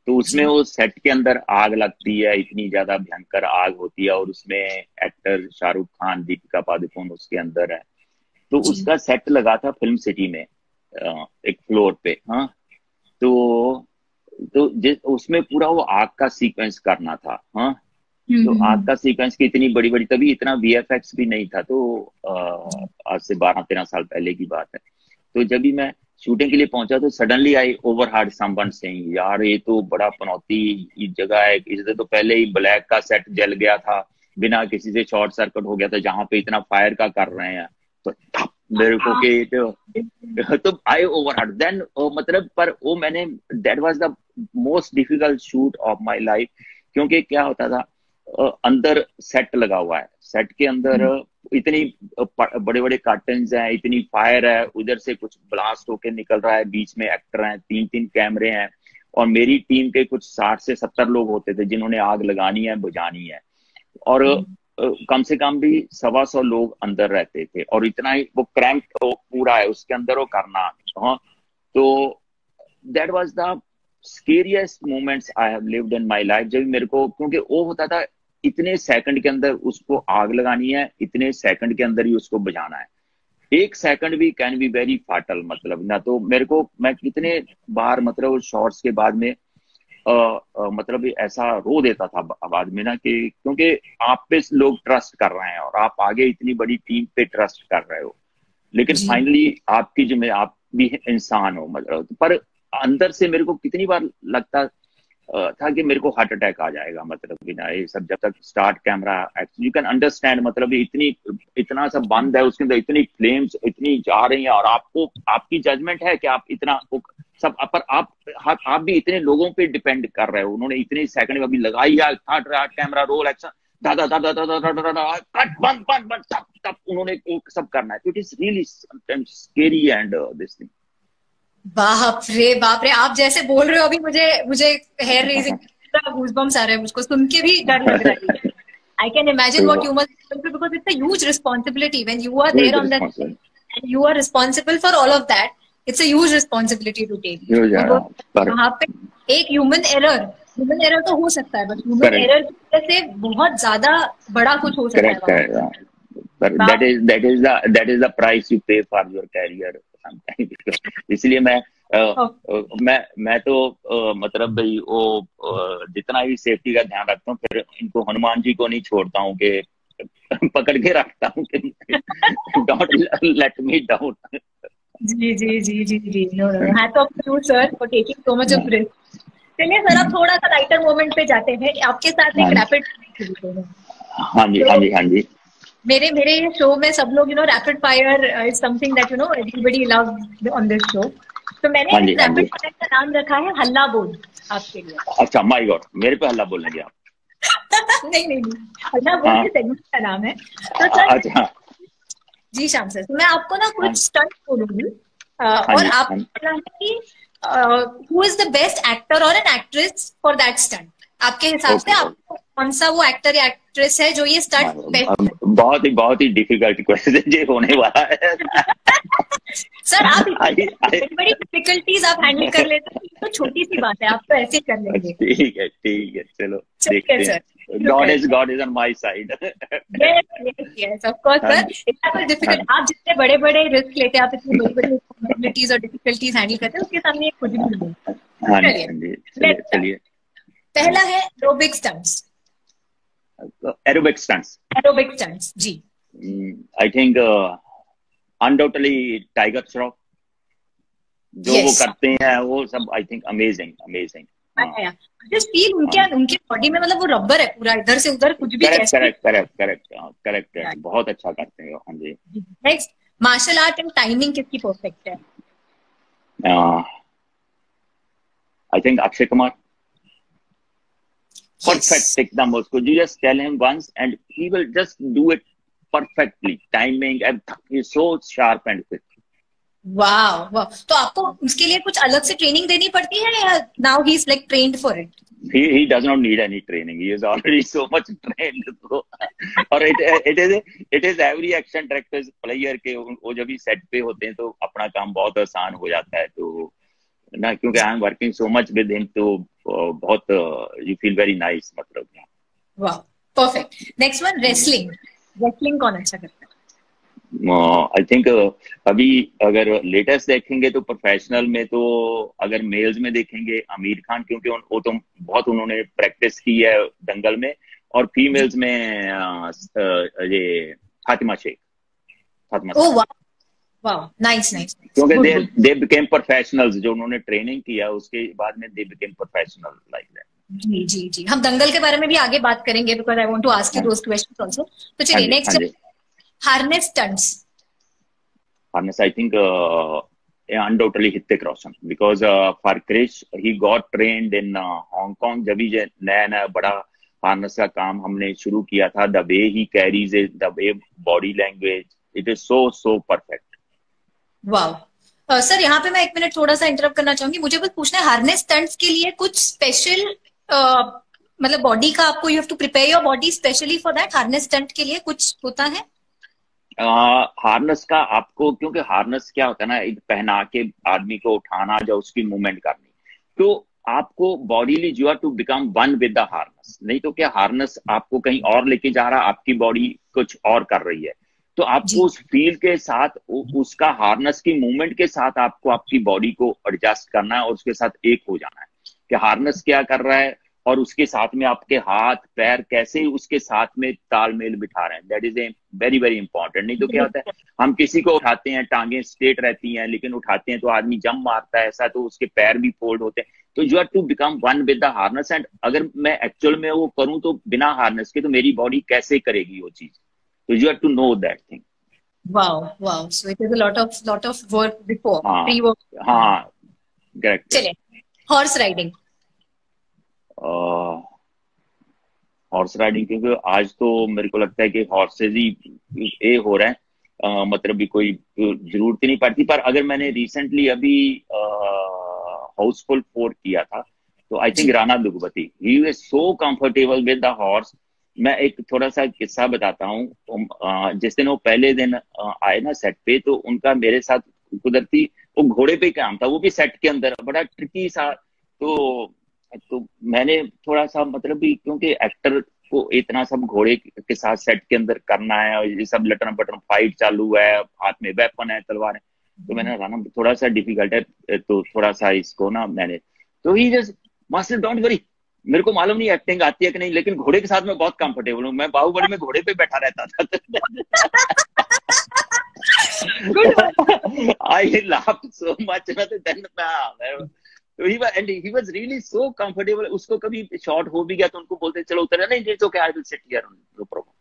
तो उसमें वो सेट के अंदर आग लगती है, इतनी ज्यादा भयंकर आग होती है, और उसमें एक्टर शाहरुख खान, दीपिका पादुकोण उसके अंदर है। तो उसका सेट लगा था फिल्म सिटी में एक फ्लोर पे। हाँ, तो उसमें पूरा वो आग का सीक्वेंस करना था। हाँ, तो आग का सीक्वेंस की इतनी बड़ी बड़ी, तभी इतना वीएफएक्स भी नहीं था, तो आज से 12-13 साल पहले की बात है। तो जब भी मैं शूटिंग के लिए पहुंचा तो suddenly I overheard someone saying, यार ये तो बड़ा पनौती जगह है, इससे तो पहले ही ब्लैक का सेट जल गया था, बिना किसी से शॉर्ट सर्किट हो गया था, जहां पे इतना फायर का कर रहे हैं। तो मेरे को कि तो आई ओवरहर्ड देन, मतलब पर वो मैंने, that was the most difficult shoot of my life. क्योंकि क्या होता था, अंदर सेट लगा हुआ है, सेट के अंदर इतनी बड़े बड़े कर्टन्स हैं, इतनी फायर है, उधर से कुछ ब्लास्ट होके निकल रहा है, बीच में एक्टर हैं, 3-3 कैमरे हैं, और मेरी टीम के कुछ 60 से 70 लोग होते थे जिन्होंने आग लगानी है, बुझानी है, और कम से कम भी 125 लोग अंदर रहते थे, और इतना ही वो क्रैम्प पूरा है उसके अंदर वो करना। हाँ, तो that was the scariest moments I have lived in my life. जब मेरे को, क्योंकि वो होता था इतने सेकंड के अंदर उसको आग लगानी है, इतने सेकंड के अंदर ही उसको बुझाना है, 1 सेकंड भी कैन बी वेरी फाटल। मतलब ना, तो मेरे को, मैं कितने बार मतलब शॉट्स के बाद में मतलब ऐसा रो देता था बाद में ना, कि क्योंकि आप पे लोग ट्रस्ट कर रहे हैं और आप आगे इतनी बड़ी टीम पे ट्रस्ट कर रहे हो, लेकिन फाइनली आपकी जिम्मे, आप भी इंसान हो, मतलब। पर अंदर से मेरे को कितनी बार लगता था कि मेरे को हार्ट अटैक आ जाएगा, मतलब बिना ये सब, जब तक start camera, you can understand, मतलब इतना सब बंद है, उसके अंदर इतनी फ्लेम्स इतनी जा रही हैं, और आपको, आपकी जजमेंट है कि आप इतना सब, पर आप भी इतने लोगों पे डिपेंड कर रहे हो। उन्होंने इतने सेकंड अभी लगाई है, थर्ड कैमरा रोल, एक्शन, दादा दादा दादा दादा कट, बंद बंद बंद, तब उन्होंने सब करना है। It is really sometimes scary and this thing. बाप रे बाप रे, आप जैसे बोल रहे हो अभी मुझे हेयर रेजिंग गूज़बम्स आ रहे हैं, मुझको सुन के भी डर लग रहा है। I can imagine what you must feel, because it's a huge responsibility when you are there on that and you are responsible for all of that. It's a huge responsibility to take. वहां पे एक human error तो हो सकता है, but human error की वजह से बहुत ज्यादा बड़ा कुछ हो सकता है। But that is the price you pay for your career sometimes. इसलिए मैं तो मतलब भाई वो जितना भी सेफ्टी का ध्यान रखता हूँ, फिर इनको हनुमान जी को नहीं छोड़ता हूँ कि पकड़ के रखता हूँ कि डोंट लेट मी डाउन। जी जी जी जी जी, no no, hats off to sir for taking so much of risk. चलिए सर, अब थोड़ा सा लाइटर मोमेंट पे जाते हैं, आपके साथ एक रैपिड। हाँ जी हाँ जी हाँ जी। मेरे शो में सब लोग, rapid fire is something that everybody loves on this show. तो मैंने इस रैपिड फायर का नाम रखा है हल्ला बोल आपके लिए। अच्छा, माय गॉड, मेरे पे हल्ला बोलेंगे आप? नहीं, हल्ला बोल के सेगमेंट का नाम है। तो सर, अच्छा जी श्याम सर, मैं आपको ना कुछ स्टंट बोलूंगी, और आप कहना है कि who is the best actor और an actress for that stunt. आपके हिसाब से आपको कौन सा वो एक्टर या एक्ट्रेस है जो ये स्टंट बेस्ट? बहुत ही डिफिकल्ट क्वेश्चन ये होने वाला है। सर, आप बड़ी डिफिकल्टीज आप हैंडल कर लेते हैं, तो छोटी सी बात है, आप तो ऐसे कर लेंगे। ठीक है, चलो देखते हैं। God is on my side. Yes, of course, sir. इतना कोई डिफिकल्ट, आप जितने बड़े बड़े रिस्क लेते हैं, आप इतनी बड़ी बड़ी रिस्पॉन्सिबिलिटीज और डिफिकल्टीज हैंडल करते हैं, उसके सामने एक खुद भी नहीं। चलिए, पहला है एरोबिक स्टंट्स। एरोबिक स्टंट्स, जी। I think undoubtedly Tiger Shroff, जो वो करते हैं वो सब, I think amazing. Just feel उनके बॉडी में, मतलब वो रबर है पूरा, इधर से उधर कुछ भी। करेक्ट, बहुत अच्छा करते हैं। हाँ जी। Next, martial art and timing किसकी परफेक्ट है? I think Akshay Kumar. Perfect एकदम, उसको you just tell him once and he will just do it perfectly, timing and he's so sharp and quick. वाह, तो आपको उसके लिए कुछ अलग से ट्रेनिंग देनी पड़ती है, या now he's like trained for it? He does not need any training. He is already so much trained. So, और it is every action director's player के वो जब भी सेट पे होते हैं तो अपना काम बहुत आसान हो जाता है, तो ना, क्योंकि I am working so much with him, तो बहुत यू फील वेरी नाइस, मतलब। वाह, परफेक्ट। नेक्स्ट वन, रेसलिंग कौन अच्छा करता है? आई थिंक अभी अगर लेटेस्ट देखेंगे तो प्रोफेशनल में, तो अगर मेल्स में देखेंगे आमिर खान, क्योंकि वो तो बहुत उन्होंने प्रैक्टिस की है दंगल में, और फीमेल्स में ये फातिमा शेख। वाह, नाइस नाइस, क्योंकि good they good. They became professionals, जो उन्होंने ट्रेनिंग किया उसके बाद में they became professional like that. जी जी जी, हम दंगल के बारे में भी आगे बात करेंगे, because I want to ask you हाँ दोस क्वेश्चंस आल्सो। तो हाँ चलिए जी, हाँ नेक्स्ट, जी। Harness stunts. Harness, I think, yeah, undoubtedly Hrithik Roshan, because for Krish, he got trained in Hong Kong. जब ही नया नया बड़ा हार्नेस का काम हमने शुरू किया था, the way he carries it, the way body language, it is so so perfect. वाह सर, यहाँ पे मैं एक मिनट थोड़ा सा इंटरप्ट करना चाहूंगी, मुझे बस पूछना है, हार्नेस स्टंट्स के लिए कुछ स्पेशल मतलब बॉडी का आपको, you have to prepare your body specially for that, harness stunt के लिए कुछ होता है? हार्नेस का आपको, क्योंकि हार्नेस क्या होता है ना, एक पहना के आदमी को उठाना, जो उसकी मूवमेंट करनी, तो आपको bodily you are to become one with the harness. नहीं तो क्या, हार्नेस आपको कहीं और लेके जा रहा, आपकी बॉडी कुछ और कर रही है, तो आपको उस फील के साथ, उसका हार्नेस की मूवमेंट के साथ आपको आपकी बॉडी को एडजस्ट करना है और उसके साथ एक हो जाना है कि हार्नेस क्या कर रहा है और उसके साथ में आपके हाथ पैर कैसे उसके साथ में तालमेल बिठा रहे हैं। That is a very very important. नहीं तो क्या होता है, हम किसी को उठाते हैं, टांगे स्ट्रेट रहती हैं, लेकिन उठाते हैं तो आदमी जंप मारता है ऐसा, तो उसके पैर भी फोल्ड होते हैं। तो you are to become one with the harness. And अगर मैं एक्चुअल में वो करूं तो बिना हार्नेस के, तो मेरी बॉडी कैसे करेगी वो चीज, तो you are to know that thing. Wow wow, so it is a lot of work before, हाँ प्री वर्क। हाँ, करेक्ट। चलिए, हॉर्स राइडिंग। हॉर्स राइडिंग, क्योंकि आज तो मेरे को लगता है कि हॉर्सेज ही ये हो रहे हैं, मतलब भी कोई जरूरत ही नहीं पड़ती। पर अगर मैंने रिसेंटली अभी हाउसफुल 4 किया था, तो I think Rana Daggubati, he is so comfortable with the horse. मैं एक थोड़ा सा किस्सा बताता हूँ। जिस दिन वो पहले दिन आए ना सेट पे, तो उनका मेरे साथ कुदरती वो घोड़े पे काम था, वो भी सेट के अंदर, बड़ा ट्रिकी सा। तो मैंने थोड़ा सा, मतलब भी क्योंकि एक्टर को इतना सब घोड़े के साथ सेट के अंदर करना है, और ये सब लटन पटन फाइट चालू है, हाथ में वेपन है, तलवार है, तो मैंने कहा थोड़ा सा डिफिकल्ट है, तो थोड़ा सा इसको ना मैंने, तो ही जस्ट मास्टर डोंट वरी, मेरे को मालूम नहीं एक्टिंग आती है कि नहीं, लेकिन घोड़े के साथ मैं बहुत कंफर्टेबल हूँ। मैं बाहुबली में घोड़े पे बैठा रहता था। आई लाफ सो मच ना, तो then he was really so comfortable। उसको कभी शॉर्ट हो भी गया तो उनको बोलते चलो उतर, नहीं नहीं तो क्या, I will sit here, no problem।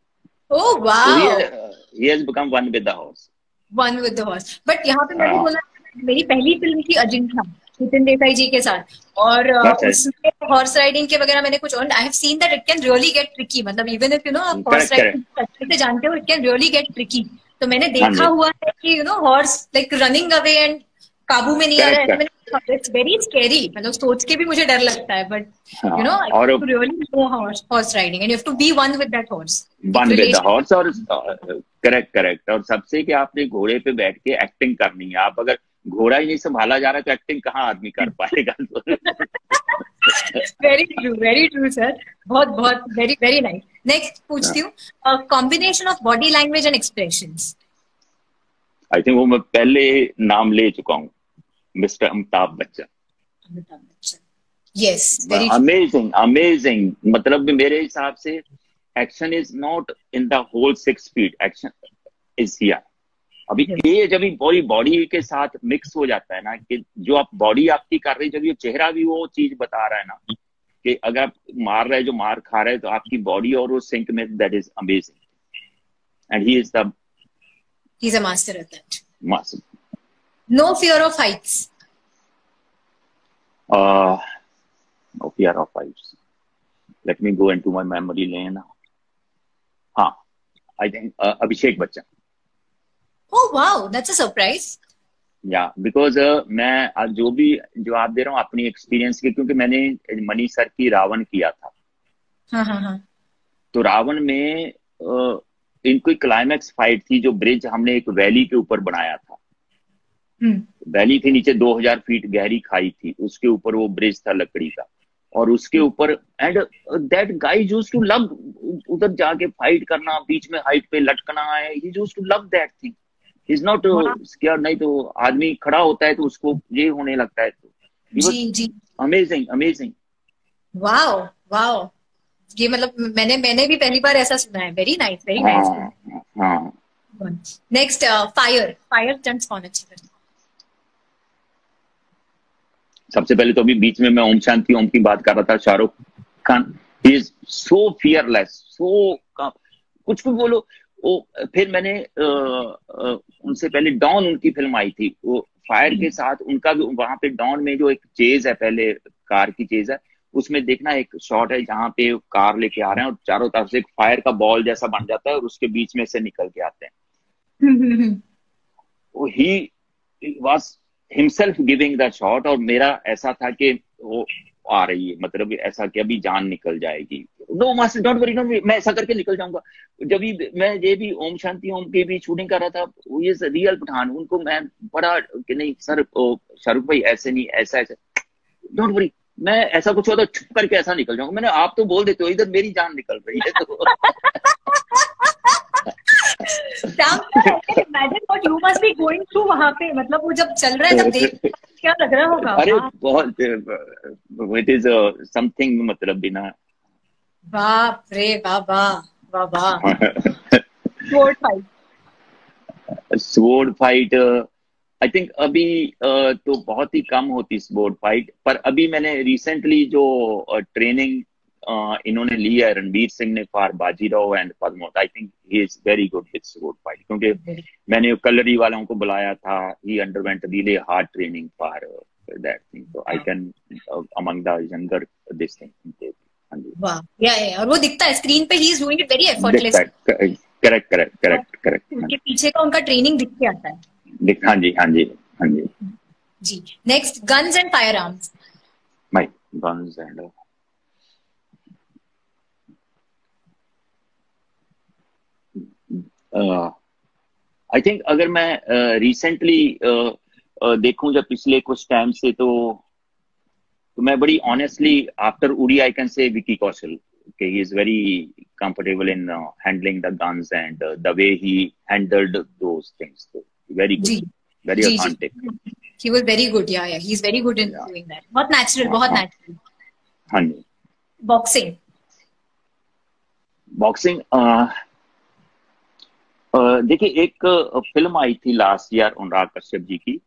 Oh wow, so he has become one with the horse। one with the horse। but यहाँ पे मैं भी बोला, मेरी पहली फिल्म थी अजिंठा, नितिन देसाई जी के साथ, और उसमें हॉर्स राइडिंग के वगैरह मैंने कुछ, और आई have seen that it can really get tricky, मतलब इवन इफ यू नो आप हॉर्स राइडिंग अच्छे से जानते हो, it can really get tricky. तो मैंने देखा हुआ है कि you know horse like running away and काबू में नहीं आ रहा है, इट्स वेरी स्कैरी, मतलब सोच के भी मुझे डर लगता है। But you know I have to really know horse riding and you have to be one with that horse, one with the horse. और करेक्ट। और सबसे कि आपने घोड़े पे बैठ के एक्टिंग करनी है। आप अगर घोड़ा ही नहीं संभाला जा रहा है तो एक्टिंग कहाँ आदमी कर पाएगा। वेरी ट्रू सर, बहुत बहुत वेरी वेरी नाइस। नेक्स्ट पूछती हूँ, combination of body language and expressions. I think वो मैं पहले नाम ले चुका हूँ, mister Amitabh Bachchan. Yes, amazing. मतलब मेरे हिसाब से action is not in the whole 6 feet, action is here. अभी ये जब बॉडी के साथ मिक्स हो जाता है ना, कि जो आप बॉडी आपकी कर रही है, जब ये चेहरा भी वो चीज बता रहा है ना, कि अगर आप मार रहे, जो मार खा रहे, तो आपकी बॉडी और वो सिंक में, that is amazing. And he is He's a master at that. Master. No fear of heights. No fear of heights. Let me go into my memory lane. हाँ, I think Abhishek Bachchan. Oh wow, that's a surprise. Yeah, because मैं जो आप दे रहा हूँ अपनी experience के, क्योंकि मैंने मनी सर की रावण किया था। हाँ। तो रावण में इनकी क्लाइमैक्स फाइट थी, जो ब्रिज हमने एक वैली के ऊपर बनाया था। वैली थी, नीचे 2000 फीट गहरी खाई थी, उसके ऊपर वो ब्रिज था लकड़ी का, और उसके ऊपर and that guy used to love उधर जाके फाइट करना, बीच में हाइट पे लटकना है। He used to love that thing. He is not scared. नहीं तो आदमी खड़ा होता है तो उसको ये होने लगता है। तो जी अमेजिंग। वाओ, ये मतलब मैंने भी पहली बार ऐसा सुना है। Very nice. हाँ। नेक्स्ट फायर, फायर स्टंट्स कौन अच्छे करते हैं? सबसे पहले तो अभी बीच में मैं ओम शांति ओम की बात कर रहा था, Shahrukh Khan, he is so fearless, so कुछ भी बोलो वो। फिर मैंने उनसे पहले डॉन उनकी फिल्म आई थी, वो फायर के साथ उनका भी वहां पे डॉन में जो एक चेज है, पहले कार की चेज है, उसमें देखना एक शॉट है जहां पे कार लेके आ रहे हैं और चारों तरफ से एक फायर का बॉल जैसा बन जाता है और उसके बीच में से निकल के आते हैं। वो he was himself giving the shot, और मेरा ऐसा था कि वो आ रही है, मतलब ऐसा कि अभी जान निकल जाएगी, no master don't worry don't worry, मैं ऐसा करके निकल जाऊंगा। जब भी मैं ये भी ओम शांति ओम की भी शूटिंग कर रहा था, वो ये रियल पठान, उनको मैं बड़ा कि नहीं सर शाहरुख भाई ऐसे नहीं, ऐसा ऐसे, डोंट वरी, मैं ऐसा कुछ होता छुप करके ऐसा निकल जाऊंगा। मैंने आप तो बोल देते हो इधर मेरी जान निकल रही है तो Imagine what you must be going through वहां पे, मतलब वो जब चल रहा है तब देख क्या लग रहा होगा। अरे बहुत, इट इज समथिंग, मतलब बिना, बाप रे बाबा, बाबा। Sword fight, sword fight I think अभी तो बहुत ही कम होती स्वॉर्ड फाइट, पर अभी मैंने रिसेंटली जो ट्रेनिंग इन्होंने ली है रणवीर सिंह ने for Bajirao and Padmaavat, I think he is very good with sword fight, क्योंकि मैंने कलरी वालों को बुलाया था, he underwent really hard training for that thing, so I can among the younger this thing. वाह, या और वो दिखता है स्क्रीन पे, he is doing it very effortless. Correct correct correct correct, उनके पीछे का उनका ट्रेनिंग दिख के आता है। हाँ जी हाँ जी हाँ जी जी। Next, guns and firearms. My guns and I think अगर मैं रिसेंटली देखूं जब पिछले कुछ टाइम से, तो मैं बड़ी ऑनेस्टली आफ्टर उड़ी I can say Vicky Kaushal, okay, he is very comfortable in handling the guns and the way he handled those things, so very good, very authentic. He was very good, yeah, he's very good in doing that. बहुत natural, बहुत natural. हाँ जी। Boxing, boxing देखिए एक film आई थी last year Anurag Kashyap ji की,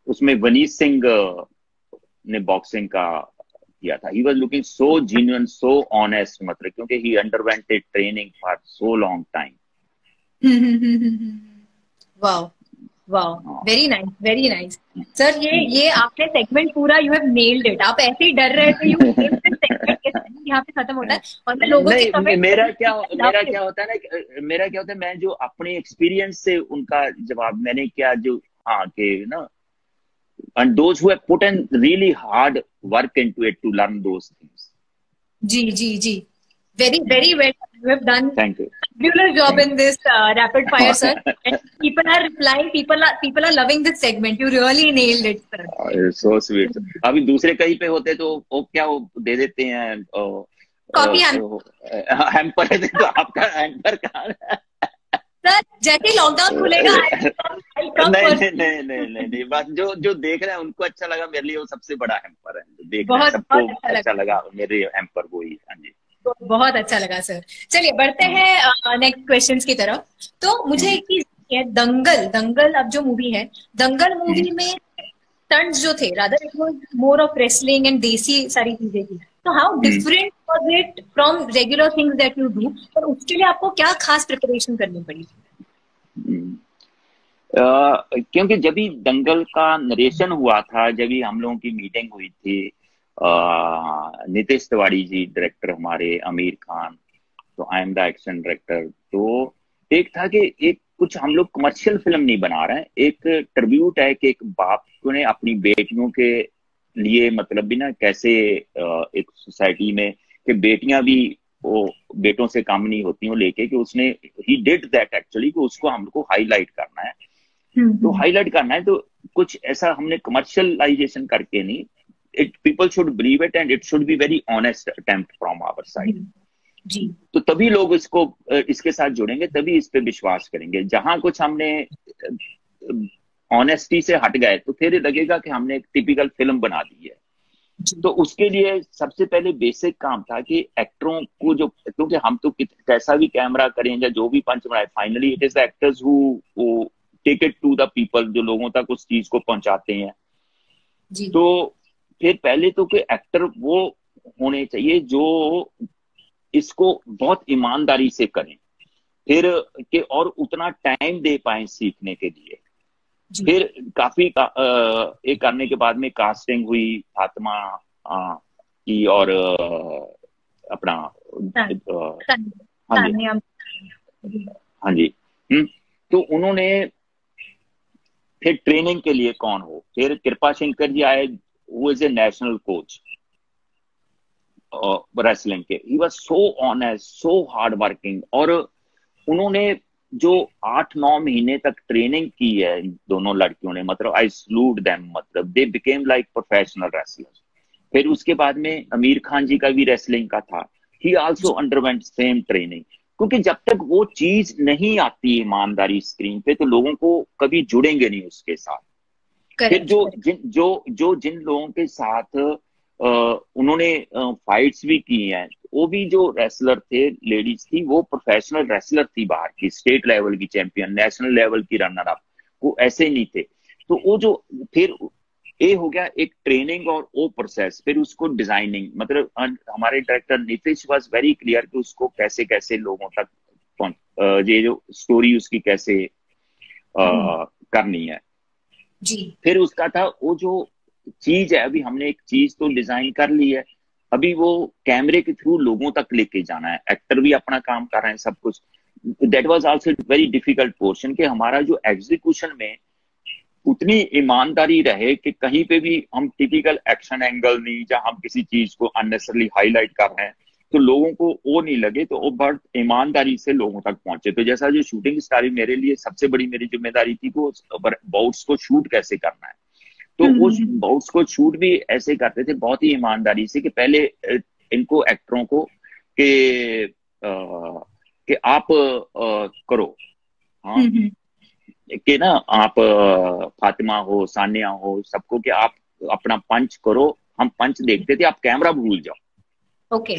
उसमें वनीश सिंह ने बॉक्सिंग का किया था। He was looking so genuine, so honest, मतलब क्योंकि he underwented training for so long time. Wow wow, very nice, very nice sir. ये आपने सेगमेंट पूरा, यू हैव नेल्ड इट। आप ऐसे ही डर रहे थे, यू नेल्ड दिस सेगमेंट, यहाँ पे खत्म होता है। और मैं लोगों के कमेंट, मेरा क्या होता है ना, मेरा क्या होता है, मैं जो अपने एक्सपीरियंस से उनका जवाब मैंने क्या जो हाँ के ना, and those who have put in really hard work into it to learn those things. Ji, very well. You have done Thank you. Fabulous job in this rapid fire, sir. And people are replying. People are loving this segment. You really nailed it, sir. So sweet. अभी दूसरे कहीं पे होते तो वो क्या वो दे देते हैं कॉपी हैम्पर, तो आपका हैम्पर कहाँ है? सर जैसे ही लॉकडाउन खुलेगा नहीं, बस जो देख रहे हैं उनको अच्छा लगा, मेरे लिए वो सबसे बड़ा हैम्पर है। जो देख रहे हैं सबको अच्छा लगा, मेरे हैम्पर वो ही। हाँ जी, बहुत अच्छा लगा सर। चलिए बढ़ते हैं नेक्स्ट क्वेश्चंस की तरफ। तो मुझे एक चीज है, दंगल अब जो मूवी है, दंगल मूवी में स्टंट्स जो थे, rather it was more of wrestling and देसी सारी चीजें थी। तो how different was it from regular things that you do, और उसके लिए आपको क्या खास प्रिपरेशन करनी पड़ी? क्योंकि जब भी दंगल का नरेशन हुआ था, जब भी हम लोगों की मीटिंग हुई थी, नितेश तिवारी जी डायरेक्टर हमारे, आमिर खान, तो I am the action director, तो एक था कि एक कुछ हम लोग कमर्शियल फिल्म नहीं बना रहे हैं, एक ट्रिब्यूट है कि एक बाप ने अपनी बेटियों के लिए, मतलब भी ना कैसे एक सोसाइटी में कि बेटियां भी वो बेटों से कम नहीं होती हो लेके, कि उसने ही डिड दैट एक्चुअली, कि उसको हमको हाईलाइट करना है। तो हाईलाइट करना है तो कुछ ऐसा हमने कमर्शियलाइजेशन करके नहीं, it people should believe it and it should be very honest attempt from our side. जी, तो तभी लोग इसको इसके साथ जुड़ेंगे, तभी इस पे विश्वास करेंगे। जहां कुछ हमने ऑनेस्टी से हट गए तो फिर लगेगा कि हमने एक टिपिकल फिल्म बना दी है। तो उसके लिए सबसे पहले बेसिक काम था कि एक्टरों को जो, क्योंकि हम तो कैसा भी कैमरा करें या जो भी पंच बनाए, finally it is the actors who take it to the people, जो लोगों तक उस चीज को पहुंचाते हैं जी। तो फिर पहले तो कि एक्टर वो होने चाहिए जो इसको बहुत ईमानदारी से करें, फिर कि और उतना टाइम दे पाए सीखने के लिए। फिर काफी एक करने के बाद में कास्टिंग हुई फातिमा की और अपना हाँ जी तो उन्होंने फिर ट्रेनिंग के लिए कौन हो, फिर कृपा शंकर जी आए, वो is a national coach wrestling के। He was so honest, so hard working, और उन्होंने जो 8-9 महीने तक ट्रेनिंग की है दोनों लड़कियों ने, मतलब आई सलूट देम, मतलब they became like professional wrestlers. फिर उसके बाद में आमिर खान जी का भी रेसलिंग का था, ही आल्सो अंडरवेंट सेम ट्रेनिंग, क्योंकि जब तक वो चीज नहीं आती ईमानदारी स्क्रीन पे तो लोगों को कभी जुड़ेंगे नहीं उसके साथ। फिर जिन लोगों के साथ उन्होंने फाइट्स भी की हैं, वो भी जो रेसलर थे, लेडीज थी, वो प्रोफेशनल रेसलर थी, बाहर की स्टेट लेवल की चैंपियन, नेशनल लेवल की रनर अप, वो ऐसे नहीं थे। तो वो जो फिर ये हो गया एक ट्रेनिंग और वो प्रोसेस, फिर उसको डिजाइनिंग, मतलब हमारे director Nitish was very clear कि उसको कैसे कैसे लोगों तक ये जो स्टोरी उसकी कैसे करनी है जी। फिर उसका था वो जो चीज है, अभी हमने एक चीज तो डिजाइन कर ली है, अभी वो कैमरे के थ्रू लोगों तक लेके जाना है, एक्टर भी अपना काम कर रहे हैं सब कुछ। That was also very difficult portion कि हमारा जो एग्जीक्यूशन में उतनी ईमानदारी रहे कि कहीं पे भी हम टिपिकल एक्शन एंगल नहीं, जहां हम किसी चीज को अननेसेसरली हाईलाइट कर रहे हैं तो लोगों को वो नहीं लगे, तो वो बहुत ईमानदारी से लोगों तक पहुंचे। तो जैसा जो शूटिंग स्टार, मेरे लिए सबसे बड़ी मेरी जिम्मेदारी थी वो बाउट्स को शूट कैसे करना है, तो वो बाउट्स को शूट भी ऐसे करते थे बहुत ही ईमानदारी से कि पहले इनको एक्टरों को कि आप करो, हाँ कि ना आप फातिमा हो, सानिया हो, सबको कि आप अपना पंच करो, हम पंच देखते थे, आप कैमरा भूल जाओ, ओके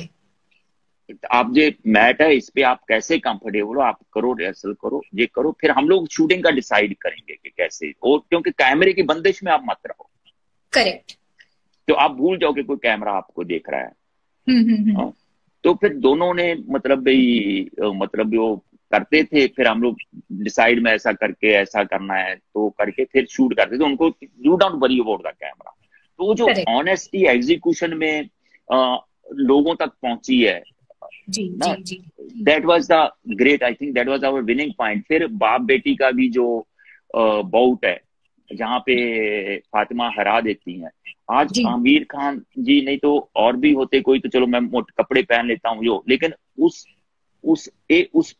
आप जो मैट है इस पे आप कैसे कंफर्टेबल हो, आप करो, रिहर्सल करो, ये करो, फिर हम लोग शूटिंग का डिसाइड करेंगे कि कैसे, और क्योंकि कैमरे की बंदिश में आप मत रहो, करेक्ट, तो आप भूल जाओ कि कोई कैमरा आपको देख रहा है। तो फिर दोनों ने मतलब वो करते थे, फिर हम लोग डिसाइड में ऐसा करके ऐसा करना है तो करके फिर शूट करते थे, उनको you don't worry about the camera. तो वो जो ऑनेस्टी एग्जीक्यूशन में लोगों तक पहुंची है जी, that was the great, I think that was our winning point. फिर बाप बेटी का भी जो बाउट है जहाँ पे फातिमा हरा देती हैं, आज आमिर खान जी नहीं तो और भी होते कोई, तो चलो मैं मोटे कपड़े पहन लेता हूँ जो, लेकिन उस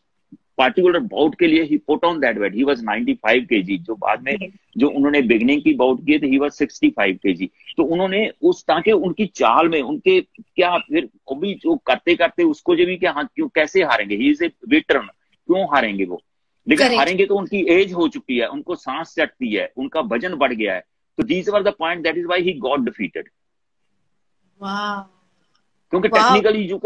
पार्टिकुलर बाउट के लिए he put on that weight, he was 95 kg, जो बाद में जो उन्होंने बिगनिंग की बाउट किए थे ही वाज 65 kg। तो उन्होंने उस, ताकि उनकी चाल में उनके क्या, फिर अभी जो करते करते उसको जो भी क्या, हाँ क्यों कैसे हारेंगे, ही इज ए वेटरन, क्यों हारेंगे वो, लेकिन हारेंगे तो उनकी एज हो चुकी है, उनको सांस चढ़ती है, उनका वजन बढ़ गया है, तो these were the point, that is why he got defeated. वाह, क्योंकि technically you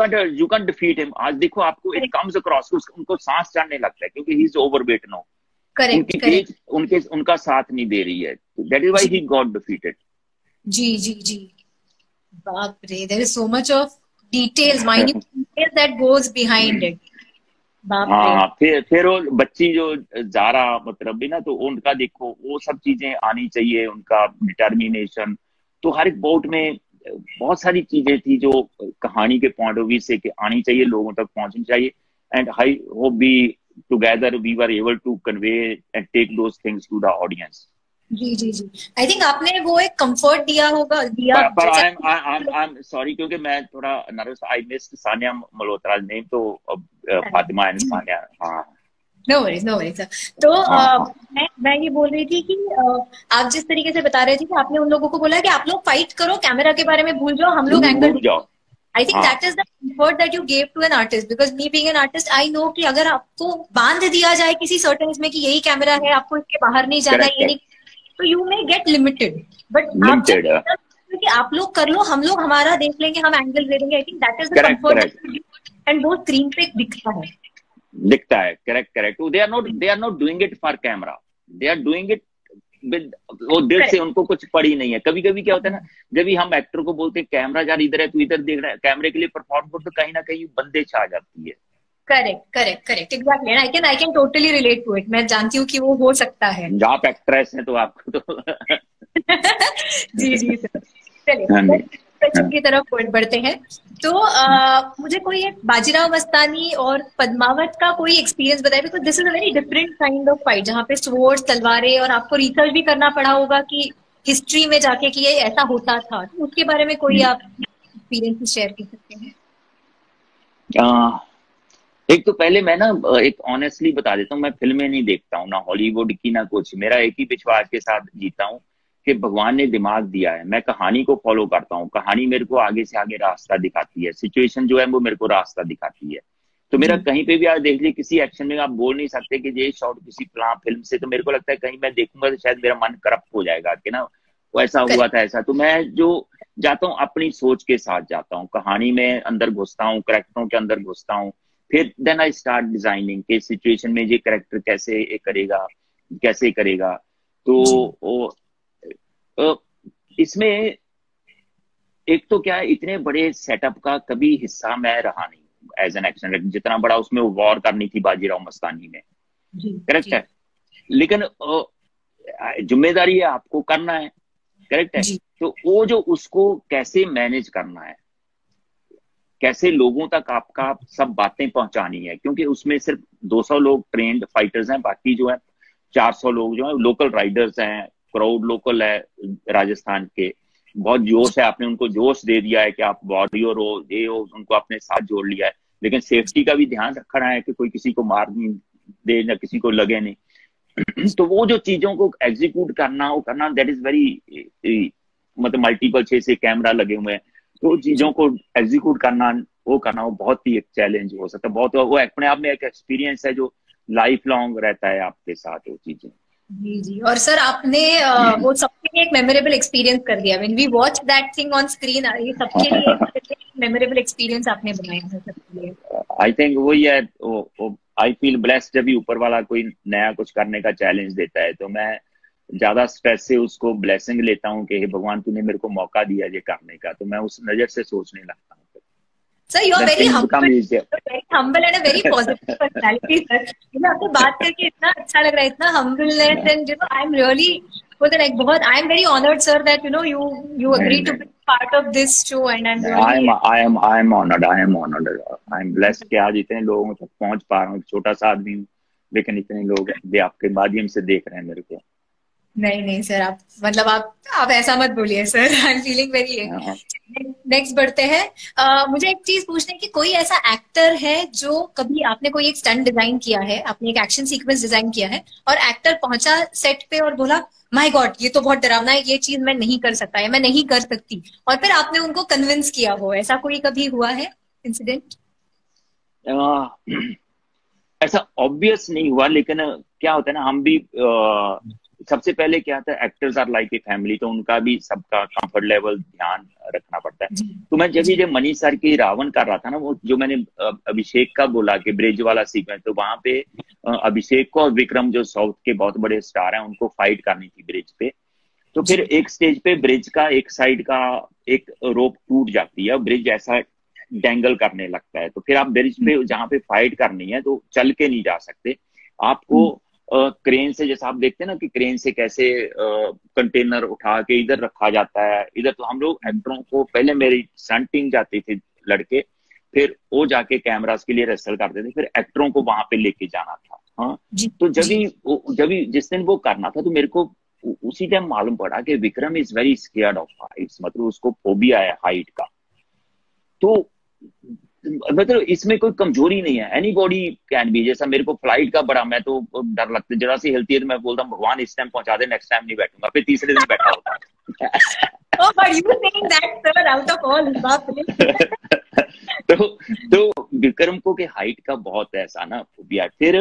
can defeat him. आज देखो आपको इट कम्स अक्रॉस, उनको सांस चढ़ने लगता है क्योंकि ही इज ओवरवेट नाउ, उनकी एज उनका साथ नहीं दे रही है, that is why he got defeated. जी जी जी, बाप रे, there is so much of details, minute details that goes behind it. हाँ, फिर वो बच्ची जो जारा मतलब भी ना, तो उनका देखो वो सब चीजें आनी चाहिए, उनका डिटर्मिनेशन, तो हर एक बाउट में बहुत सारी चीजें थी जो कहानी के पॉइंट ऑफ व्यू से कि आनी चाहिए, लोगों तक पहुंचनी चाहिए, and I hope we together we were able to convey and take those things to the audience. जी जी जी, आई थिंक आपने वो एक कंफर्ट दिया होगा, पर आई एम सॉरी क्योंकि मैं थोड़ा nervous, I missed Sanya Malhotra's name, तो फातिमा एंड सानिया। हाँ, नो वरीज नो वरीज। तो मैं ये बोल रही थी कि आप जिस तरीके से बता रहे थे कि आपने उन लोगों को बोला कि आप लोग फाइट करो, कैमरा के बारे में भूल जाओ, हम लोग एंगल भूल जाओ। I think that is the comfort that you gave to an artist, because me being an artist I know कि अगर आपको बांध दिया जाए किसी सर्टेन इसमें कि यही कैमरा है, आपको इसके बाहर नहीं जाना, ये नहीं, तो you may gate limited, but है कि आप लोग कर लो, हम लोग हमारा देख लेंगे, हम एंगल दे देंगे। I think that is the comfort and वो स्क्रीन पे दिखता है। Correct. They are not doing it for camera, they are doing it with, वो दिल से, उनको कुछ पड़ी नहीं है। कभी कभी क्या होता है ना, जब भी हम एक्टर को बोलते हैं कैमरा यार इधर है, तू इधर देख रहा है, कैमरे के लिए परफॉर्म कर, तो कहीं ना कहीं बंदिश आ जाती है। Correct exactly, I can totally relate to it. मैं जानती हूँ कि वो हो सकता है। आप एक्ट्रेस हैं तो आपको तो जी सर। चलिए क्वेश्चन की तरफ बढ़ते हैं। तो मुझे कोई एक बाजीराव मस्तानी और पद्मावत का कोई एक्सपीरियंस बताइए, because this is a very different kind of fight, जहाँ पे स्वॉर्ड्स, तलवारें, और आपको रिसर्च भी करना पड़ा होगा कि हिस्ट्री में जाके कि ये ऐसा होता था। तो उसके बारे में कोई आप एक्सपीरियंस शेयर कर सकते हैं? एक तो पहले मैं ना एक ऑनेस्टली बता देता हूँ, मैं फिल्में नहीं देखता हूँ, ना हॉलीवुड की ना कुछ। मेरा एक ही विश्वास के साथ जीता हूँ कि भगवान ने दिमाग दिया है, मैं कहानी को फॉलो करता हूँ, कहानी मेरे को आगे से आगे रास्ता दिखाती है, सिचुएशन जो है वो मेरे को रास्ता दिखाती है। तो मेरा कहीं पे भी आप देख लीजिए, किसी एक्शन में आप बोल नहीं सकते कि ये शॉट किसी फिल्म से, तो मेरे को लगता है कहीं मैं देखूंगा तो शायद मेरा मन करप्ट हो जाएगा कि ना वो ऐसा हुआ था ऐसा। तो मैं जो जाता हूँ अपनी सोच के साथ जाता हूँ, कहानी में अंदर घुसता हूँ, कैरेक्टरों के अंदर घुसता हूँ, फिर देन आई स्टार्ट डिजाइनिंग के सिचुएशन में ये कैरेक्टर कैसे करेगा। तो इसमें एक तो क्या है, इतने बड़े सेटअप का कभी हिस्सा मैं रहा नहीं एज एन एक्शन, जितना बड़ा उसमें वॉर करनी थी बाजीराव मस्तानी में, करेक्ट है। लेकिन जिम्मेदारी है आपको करना है, करेक्ट है। तो वो जो उसको कैसे मैनेज करना है, कैसे लोगों तक आपका सब बातें पहुंचानी है, क्योंकि उसमें सिर्फ 200 लोग ट्रेंड फाइटर्स हैं, बाकी जो है 400 लोग जो है लोकल राइडर्स हैं, क्राउड लोकल है राजस्थान के, बहुत जोश है, आपने उनको जोश दे दिया है कि आप वॉरियर हो, ये हो, उनको अपने साथ जोड़ लिया है, लेकिन सेफ्टी का भी ध्यान रखना है कि कोई किसी को मार नहीं दे या किसी को लगे नहीं। तो वो जो चीजों को एग्जीक्यूट करना दैट इज वेरी, मतलब मल्टीपल 6 कैमरा लगे हुए हैं, तो चीजों को एग्जीक्यूट करना वो बहुत ही एक चैलेंज हो सकता है, बहुत वो अपने आप में एक एक्सपीरियंस है जो लाइफ लॉन्ग रहता है आपके साथ वो चीजें। जी। और सर आपने वो सबके लिए एक मेमोरेबल एक्सपीरियंस कर दिया, when we watch that thing on screen, ये सबके लिए एक मेमोरेबल एक्सपीरियंस आपने बनाया है सबके लिए। आई थिंक वही है, आई फील ब्लेस्ड जब भी ऊपर वाला कोई नया कुछ करने का चैलेंज देता है, तो मैं ज्यादा स्ट्रेस से उसको ब्लेसिंग लेता हूँ कि हे भगवान तूने मेरे को मौका दिया ये करने का, तो मैं उस नजर से सोचने लगता हूँ। Sir you are very humble and a very positive personality sir. मुझे आपसे बात करके इतना अच्छा लग रहा है, इतना humbleness, and I am really बहुत I am very honoured sir that you agreed to be part of this show, and I am honored, I am blessed कि आज इतने लोगों तक पहुंच पा रहा हूँ। छोटा सा आदमी हूँ, लेकिन इतने लोग आपके माध्यम से देख रहे हैं मेरे को। नहीं सर, आप मतलब आप ऐसा मत बोलिए sir, I am feeling very. Next बढ़ते हैं। मुझे एक चीज पूछना है कि कोई ऐसा एक्टर है जो कभी आपने कोई एक स्टंट डिजाइन किया है, आपने एक एक्शन सीक्वेंस डिजाइन किया है, और एक्टर पहुंचा सेट पे और बोला माय गॉड ये तो बहुत डरावना है, ये चीज मैं नहीं कर सकता या मैं नहीं कर सकती, और फिर आपने उनको कन्विंस किया हो, ऐसा कोई कभी हुआ है इंसिडेंट? ऐसा ऑब्वियस नहीं हुआ, लेकिन क्या होता है ना, हम भी सबसे पहले क्या था, actors are like a family, तो उनका भी सबका कंफर्ट लेवल ध्यान रखना पड़ता है। तो मैं जब मनीष सर की रावण कर रहा था ना, वो जो मैंने अभिषेक का बोला कि ब्रिज वाला सीक्वेंस, तो वहां पे अभिषेक को और विक्रम जो साउथ के बहुत बड़े स्टार हैं उनको फाइट करनी थी ब्रिज पे। तो फिर एक स्टेज पे ब्रिज का एक साइड का एक रोप टूट जाती है, ब्रिज ऐसा डेंगल करने लगता है, तो फिर आप ब्रिज पे जहाँ पे फाइट करनी है तो चल के नहीं जा सकते, आपको क्रेन से, जैसा आप देखते हैं ना कि क्रेन से कैसे कंटेनर उठा के इधर रखा जाता है, इधर तो हम लोग एक्टरों को, पहले मेरी स्टंटिंग जाती थी लड़के, फिर वो जाके कैमरास के लिए रेसल करते थे, फिर एक्टरों को वहां पे लेके जाना था। हाँ, तो जब जिस दिन वो करना था, तो मेरे को उसी टाइम मालूम पड़ा कि Vikram is very scared of Heights, मतलब उसको फोबिया है हाइट का। तो मतलब इसमें कोई कमजोरी नहीं है, एनी बॉडी कैन बी, जैसा मेरे को फ्लाइट का बड़ा, मैं तो डर लगता है, जरा सी हिलती है तो मैं बोलता हूँ भगवान इस टाइम पहुंचा दे, नेक्स्ट टाइम नहीं बैठूंगा, फिर तीसरे दिन बैठा होता तो विक्रम को के हाइट का बहुत ऐसा ना फोबिया। फिर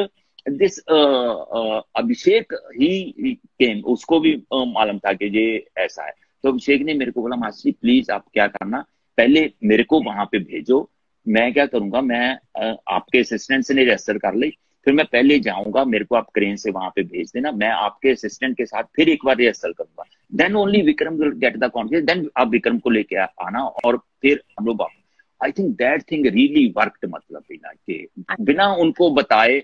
दिस अभिषेक ही केम, उसको भी मालूम था कि ये ऐसा है, तो अभिषेक ने मेरे को बोला मास्टर जी प्लीज आप क्या करना, पहले मेरे को वहां पे भेजो, मैं क्या करूंगा, मैं आपके असिस्टेंट से नहीं रिहर्सल कर ली, फिर मैं पहले जाऊंगा, मेरे को आप क्रेन से वहां पे भेज देना, मैं आपके असिस्टेंट के साथ फिर एक बार रिहर्सल करूंगा, then only Vikram will get the confidence, then आप विक्रम को लेके आना और फिर हम लोग। I think that thing really worked, मतलब बिना उनको बताए,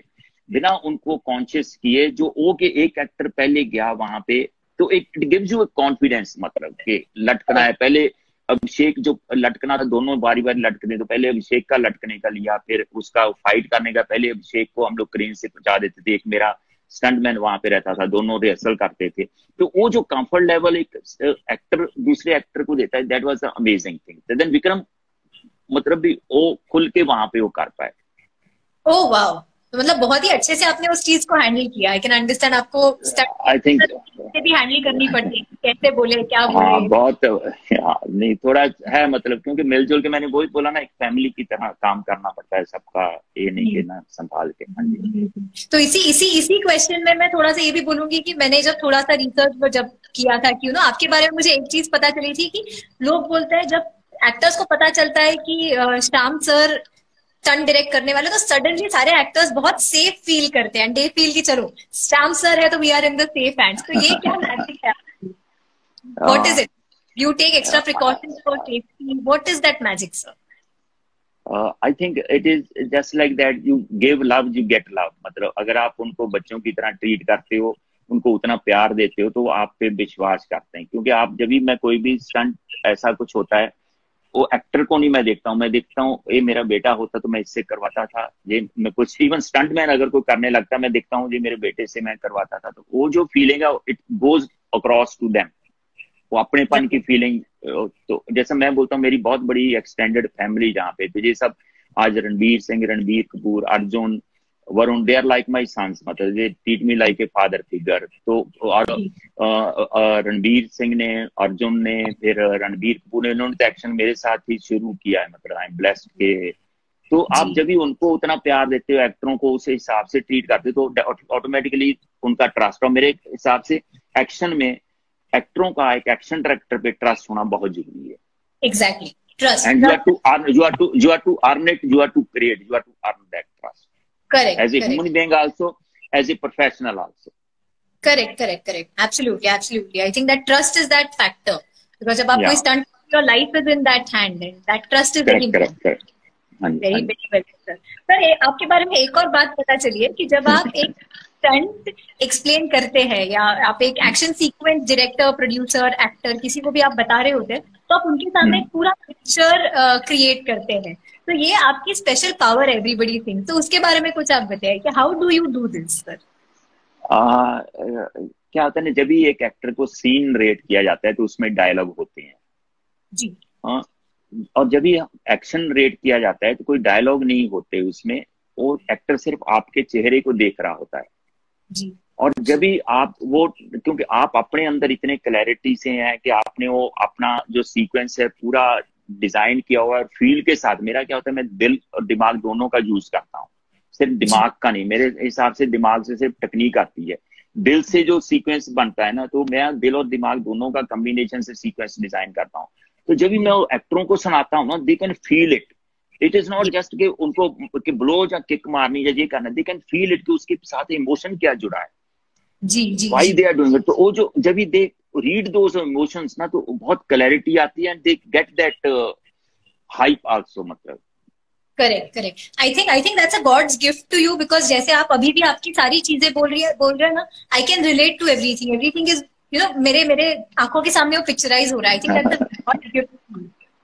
बिना उनको कॉन्शियस किए, जो ओ के एक एक्टर पहले गया वहां पे, तो इट गिव्स यू कॉन्फिडेंस, मतलब कि लटकना है, पहले अभिषेक जो लटकना था, दोनों बारी बारी लटकने, तो पहले अभिषेक का लटकने का लिया, फिर उसका फाइट करने का, पहले अभिषेक को हम लोग क्रेन से पहुंचा देते थे, एक मेरा स्टंटमैन वहां पे रहता था, दोनों रिहर्सल करते थे, तो वो जो कंफर्ट लेवल एक एक्टर दूसरे एक्टर को देता है, that was the amazing thing. Then Vikram मतलब भी वो खुल के वहां पे वो कर पाए। ओह वाओ, तो मतलब बहुत ही अच्छे से आपने उस चीज को हैंडल किया। आई कैन अंडरस्टैंड, आपको आई थिंक भी हैंडल करनी पड़ती है, कैसे बोले क्या बोले। हाँ बहुत नहीं थोड़ा है, मतलब क्योंकि मिलजुल के, मैंने वही बोला ना, एक फैमिली की तरह काम करना पड़ता है सबका, ये नहीं कि ना संभाल के। हाँ जी। तो इसी क्वेश्चन में मैं थोड़ा सा ये भी बोलूंगी कि मैंने जब थोड़ा सा रिसर्च जब किया था, क्यों ना आपके बारे में मुझे एक चीज पता चली थी कि लोग बोलते हैं जब एक्टर्स को पता चलता है कि श्याम सर स्टंट डायरेक्ट करने वाले, तो सडनली सारे एक्टर्स बहुत सेफ फील करते हैं, दे फील कि चलो श्याम सर है तो we are in the safe hands. तो ये क्या मैजिक है? What is it? You take extra precautions for safety, what is that magic sir? I think it is just like that, you give love you get love, मतलब अगर आप उनको बच्चों की तरह ट्रीट करते हो, उनको उतना प्यार देते हो, तो वो आप पे विश्वास करते हैं। क्योंकि आप जब भी, मैं कोई भी स्टंट ऐसा कुछ होता है, वो एक्टर को नहीं मैं देखता हूँ, मैं देखता हूँ ये मेरा बेटा होता तो मैं इससे करवाता था, ये मैं कुछ इवन स्टंटमैन अगर कोई करने लगता, मैं देखता हूँ ये मेरे बेटे से मैं करवाता था, तो वो जो फीलिंग है it goes across to them, वो अपनेपन की फीलिंग। तो जैसे मैं बोलता हूँ, मेरी बहुत बड़ी एक्सटेंडेड फैमिली जहाँ पे, तो ये सब आज Ranbir Singh, Ranbir Kapoor, Arjun, Varun, they are like my sons, मतलब they treat me like a father figure. तो और रणबीर सिंह ने, अर्जुन ने, फिर रणबीर कपूर ने, इन्होंने तो एक्शन मेरे साथ ही शुरू किया है, मतलब आई एम ब्लेस्ड के। तो आप जब भी उनको उतना प्यार देते हो, एक्टरों को उस हिसाब से ट्रीट करते हो, तो ऑटोमेटिकली उनका ट्रस्ट। और मेरे हिसाब से एक्शन में एक्टरों का, एक एक्शन डायरेक्टर पे ट्रस्ट होना बहुत जरूरी है। Exactly, trust, and you are to earn it, you are to create, you are to earn that trust. Correct. As a human being also, as a professional also. Correct. Absolutely. I think that trust is that factor. Because जब आप कोई stunt, your life is in that hand, and that trust is very important. Correct. Very well, sir. Sir, आपके बारे में एक और बात पता चली है कि जब आप एक स्टंट एक्सप्लेन करते हैं, या आप एक action sequence director, producer, actor, किसी को भी आप बता रहे होते हैं, तो आप उनके सामने एक पूरा पिक्चर क्रिएट करते हैं। तो ये आपकी स्पेशल पावर है, एवरीबॉडी थिंक्स। तो उसके बारे में कुछ आप बताइए कि how do you do this sir? क्या होता है ना, जब भी एक एक्टर को सीन रेट किया जाता है तो उसमें डायलॉग होते हैं जी। और जब भी एक्शन रेट किया जाता है तो कोई डायलॉग नहीं होते उसमें, और एक्टर सिर्फ आपके चेहरे को देख रहा होता है जी। और जब भी आप वो, क्योंकि आप अपने अंदर इतने क्लैरिटी से हैं कि आपने वो अपना जो सीक्वेंस है पूरा डिजाइन किया हुआ है फील के साथ। मेरा क्या होता है, मैं दिल और दिमाग दोनों का यूज करता हूँ, सिर्फ दिमाग का नहीं। मेरे हिसाब से दिमाग से सिर्फ टेक्निक आती है, दिल से जो सीक्वेंस बनता है ना, तो मैं दिल और दिमाग दोनों का कॉम्बिनेशन से सीक्वेंस डिजाइन करता हूँ। तो जब भी मैं एक्टरों को सुनाता हूँ ना, they can feel it. It is not just कि उनको कि ब्लो या किक मारनी या ये करना, दे कैन फील इट कि उसके साथ इमोशन क्या जुड़ा है, जी, why they are doing it. तो वो जो जब भी दे रीड दोज इमोशंस ना, तो बहुत क्लैरिटी आती है and they get that hype also, मतलब। Correct. I think that's a God's gift to you, because जैसे आप अभी भी आपकी सारी चीजें बोल रहे हैं ना, I can relate to everything is मेरे आंखों के सामने वो पिक्चराइज हो रहा है। I think that's a God's gift.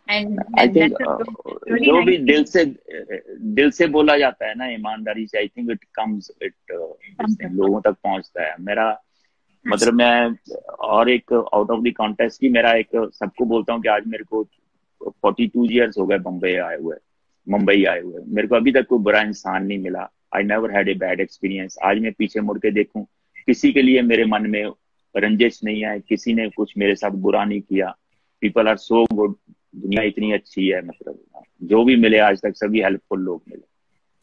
I think जो भी दिल से बोला जाता है ना, ईमानदारी से, आई थिंक इट कम्स, इट लोगों तक पहुंचता है। मेरा मतलब मैं और एक आउट ऑफ द कॉन्टेस्ट की, मेरा एक सबको बोलता हूँ कि आज मेरे को 42 ईयर्स हो गए मुंबई आए हुए। मेरे को अभी तक कोई बुरा इंसान नहीं मिला। I never had a bad experience. आज मैं पीछे मुड़ के देखूं, किसी के लिए मेरे मन में रंजिश नहीं है, किसी ने कुछ मेरे साथ बुरा नहीं किया। पीपल आर सो गुड, दुनिया इतनी अच्छी है, मतलब जो भी मिले आज तक सभी हेल्पफुल लोग मिले।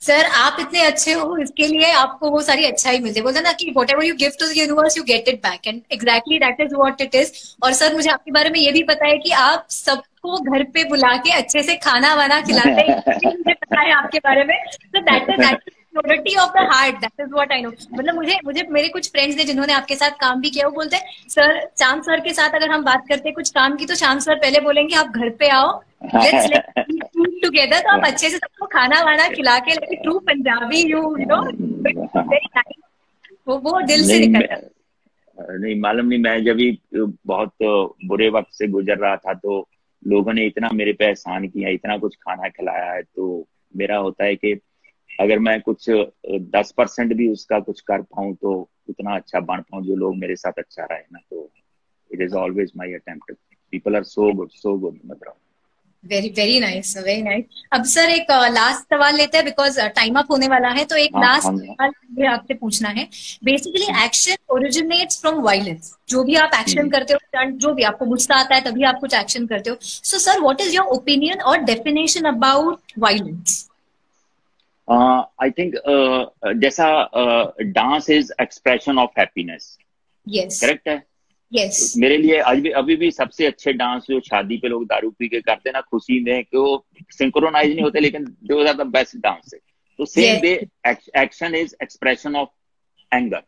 सर आप इतने अच्छे हो, इसके लिए आपको वो सारी अच्छाई मिलती है। बोलते हैं ना कि whatever you give to the universe you get it back, and exactly that is what it is. और सर मुझे आपके बारे में ये भी पता है कि आप सबको घर पे बुला के अच्छे से खाना वाना खिलाते हैं, ये मुझे पता है आपके बारे में। तो that is purity of the heart, that is what I know. मतलब मुझे मुझे मेरे कुछ फ्रेंड्स ने जिन्होंने आपके साथ काम भी किया, वो बोलते हैं सर, चांद सर के साथ अगर हम बात करते हैं कुछ काम की, तो चांद सर पहले बोलेंगे आप घर पे आओ, लेट्स लेट्स टुगेदर। तो आप अच्छे से सबको खाना वाना खिला के, like true Punjabi, you know, very nice. वो दिल से नहीं निकलता है। नहीं मालूम नहीं, मैं जब भी बहुत बुरे वक्त से गुजर रहा था तो लोगों ने इतना मेरे पे एहसान किया, इतना कुछ खाना खिलाया है, तो मेरा होता है कि अगर मैं कुछ 10% भी उसका कुछ कर पाऊं तो उतना अच्छा बन पाऊं जो लोग मेरे साथ अच्छा रहे ना। तो it is always my attempt. People are so good मतलब। Very very nice, very nice. अब सर एक लास्ट सवाल लेते हैं, बिकॉज टाइम अप होने वाला है। तो एक हाँ लास्ट हाँ सवाल मुझे आपसे पूछना है। Basically action originates from violence. जो भी आप एक्शन हम्म। करते हो, stunt, जो भी आपको गुस्सा आता है तभी आप कुछ एक्शन करते हो। So sir what is your opinion और definition about violence? I think जैसा dance is expression of happiness, yes. Correct है। यस। मेरे लिए आज भी अभी भी सबसे अच्छे डांस जो शादी पे लोग दारू पी के करते हैं ना खुशी में, कि वो सिंक्रोनाइज नहीं होते लेकिन दो आर द बेस्ट डांस है। तो same way yes. Action is expression of anger.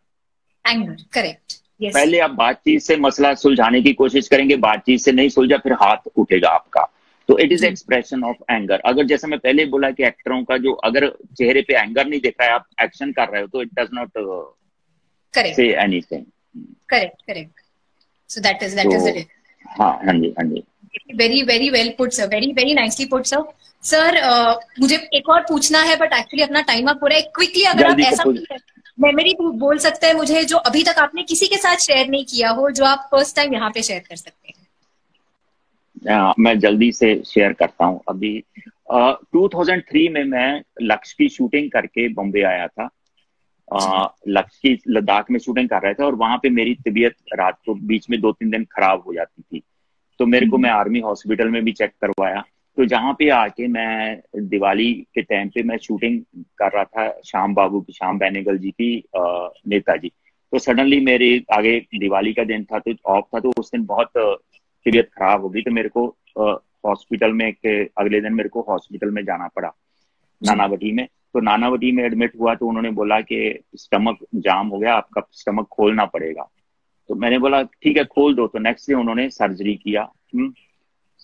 Anger, correct. Yes. पहले आप बातचीत से मसला सुलझाने की कोशिश करेंगे, बातचीत से नहीं सुलझा फिर हाथ उठेगा आपका। तो इट इज जी। Expression of anger. अगर जैसा मैं पहले बोला कि एक्टरों का जो अगर चेहरे पे एंगर नहीं दिख रहा है, आप एक्शन कर रहे हो, तो it does not say correct. Anything. Correct. Correct. So that is तो इट। हाँ, हाँ जी, हाँ जी। Very very well put sir, very very nicely put sir. Sir मुझे एक और पूछना है, बट एक्चुअली अपना टाइम अप हो रहा है। क्विकली अगर आप जल्दी से ऐसा पूछ। मेमोरी बोल सकते हैं मुझे, जो अभी तक आपने किसी के साथ शेयर नहीं किया हो, जो आप फर्स्ट टाइम यहाँ पे शेयर कर सकते हैं। मैं जल्दी से शेयर करता हूँ। अभी 2003 में मैं लक्ष्य की शूटिंग करके बॉम्बे आया था। जी। लक्ष्य की लद्दाख में शूटिंग कर रहे थे और वहां पे मेरी तबीयत रात को बीच में 2-3 दिन खराब हो जाती थी। तो मेरे को, मैं आर्मी हॉस्पिटल में भी चेक करवाया। तो जहाँ पे आके मैं दिवाली के टाइम पे मैं शूटिंग कर रहा था श्याम बाबू की, श्याम बेनेगल जी की नेताजी। तो सडनली मेरे आगे दिवाली का दिन था तो ऑफ था, तो उस दिन बहुत तबीयत खराब हो गई। तो मेरे को हॉस्पिटल में अगले दिन मेरे को हॉस्पिटल में जाना पड़ा, जी। नानावटी में। तो नानावटी में एडमिट हुआ तो उन्होंने बोला कि स्टमक जाम हो गया, आपका स्टमक खोलना पड़ेगा। तो मैंने बोला ठीक है खोल दो। तो नेक्स्ट डे उन्होंने सर्जरी किया।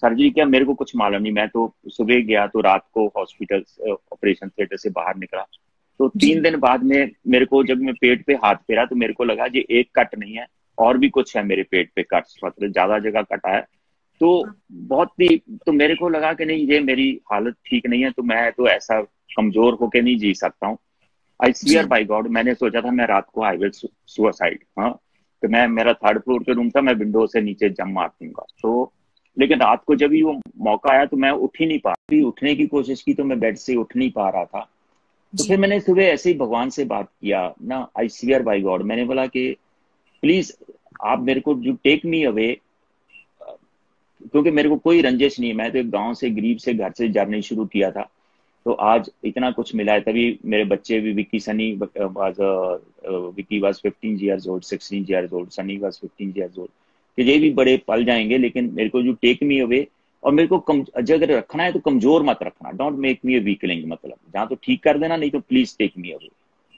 सर्जरी किया, मेरे को कुछ मालूम नहीं। मैं तो सुबह गया तो रात को हॉस्पिटल ऑपरेशन थिएटर से बाहर निकला। तो जी। 3 दिन बाद में मेरे को, जब मैं पेट पे हाथ फेरा तो मेरे को लगा ये एक कट नहीं है, और भी कुछ है मेरे पेट पे कट, मतलब ज्यादा जगह कटा है। तो बहुत ही, तो मेरे को लगा कि नहीं ये मेरी हालत ठीक नहीं है, तो मैं तो ऐसा कमजोर होके नहीं जी सकता हूँ। आई स्वियर जी। बाई गॉड, मैंने सोचा था मैं रात को आई विल सुसाइड। हाँ, तो मैं, मेरा 3rd फ्लोर पे रूम था, मैं विंडो से नीचे जम मार दूंगा। तो लेकिन रात को जब भी वो मौका आया तो मैं उठ ही नहीं पा रही, उठने की कोशिश की तो मैं बेड से उठ नहीं पा रहा था। तो जी। फिर मैंने सुबह ऐसे ही भगवान से बात किया ना, आई स्वियर बाई गॉड, मैंने बोला कि प्लीज आप मेरे को जो टेक मी अवे, क्योंकि मेरे को कोई रंजिश नहीं है। मैं तो एक गांव से, गरीब से घर से जर्नी शुरू किया था, तो आज इतना कुछ मिला है। तभी मेरे बच्चे भी, Vicky Sunny was Vicky was 15 years old, 16 years old, Sunny was 15 years old, कि ये भी बड़े पल जाएंगे। लेकिन मेरे को जो टेक मी अवे, और मेरे को अगर रखना है तो कमजोर मत रखना, don't make me A weakling. मतलब जहां तो ठीक कर देना, नहीं तो प्लीज टेक मी अवे,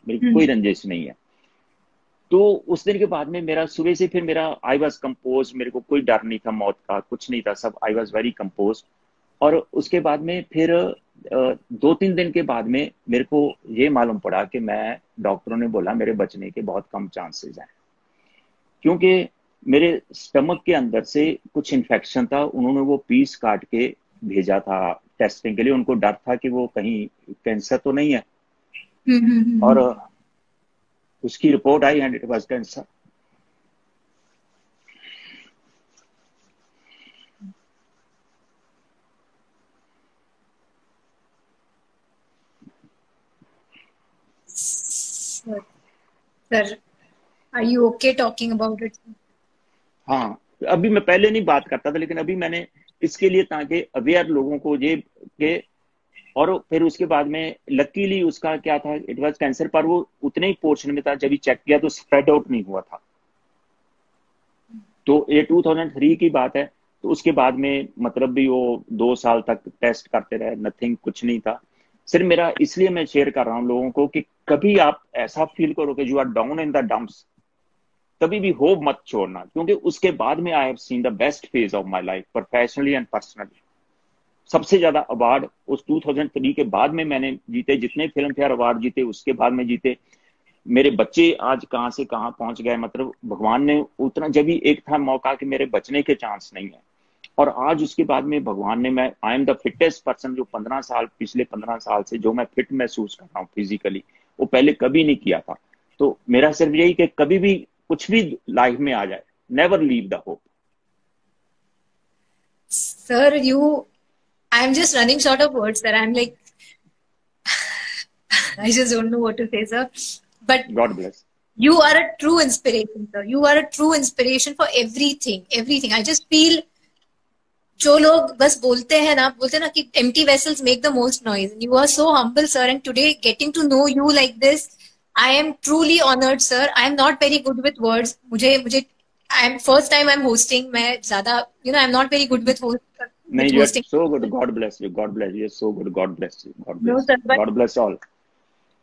मेरे को कोई रंजिश नहीं है। तो उस दिन के बाद में मेरा सुबह से फिर मेरा, आई वॉज कंपोज, मेरे को कोई डर नहीं था मौत का, कुछ नहीं था, सब आई वॉज वेरी कंपोज। और उसके बाद में फिर 2-3 दिन के बाद में मेरे को ये मालूम पड़ा कि मैं, डॉक्टरों ने बोला मेरे बचने के बहुत कम चांसेस हैं, क्योंकि मेरे स्टमक के अंदर से कुछ इन्फेक्शन था। उन्होंने वो पीस काट के भेजा था टेस्टिंग के लिए, उनको डर था कि वो कहीं कैंसर तो नहीं है। और उसकी रिपोर्ट आई and it was cancer. Sir are you okay talking about it? हाँ, अभी मैं पहले नहीं बात करता था, लेकिन अभी मैंने इसके लिए, ताकि अवेयर लोगों को ये, कि और फिर उसके बाद में लकीली उसका क्या था, इट वाज कैंसर, पर वो उतने ही पोर्शन में था, जब भी चेक किया तो स्प्रेड आउट नहीं हुआ था। तो ये 2003 की बात है। तो उसके बाद में मतलब भी वो 2 साल तक टेस्ट करते रहे, नथिंग, कुछ नहीं था। सिर्फ मेरा इसलिए मैं शेयर कर रहा हूँ लोगों को कि कभी आप ऐसा फील करो कि you are down in the dumps, कभी भी होप मत छोड़ना, क्योंकि उसके बाद में I have seen the best phase of my life, professionally and personally. सबसे ज्यादा अवार्ड उस 2003 के बाद में मैंने जीते, जितने फिल्म फेयर अवार्ड जीते उसके बाद में जीते। मेरे बच्चे आज कहाँ से कहाँ पहुंच गए, मतलब भगवान ने उतना, जब भी एक था मौका कि मेरे बचने के चांस नहीं है, और आज उसके बाद में भगवान ने, मैं I am the fittest person, जो 15 साल, पिछले 15 साल से जो मैं फिट महसूस कर रहा हूँ फिजिकली, वो पहले कभी नहीं किया था। तो मेरा सिर्फ यही कि कभी भी कुछ भी लाइफ में आ जाए, never leave the hope. Sir I'm just running short of words, sir. I'm like, I just don't know what to say, sir. But God bless. You are a true inspiration, sir. You are a true inspiration for everything, everything. I just feel, जो लोग बस बोलते हैं ना कि empty vessels make the most noise. You are so humble, sir. And today, getting to know you like this, I am truly honored, sir. I am not very good with words. I'm first time I'm hosting. मैं ज़्यादा, I'm not very good with host. No, you're so good. God bless you. God bless you. You're so good. God bless you. God bless. No, sir, but God bless all.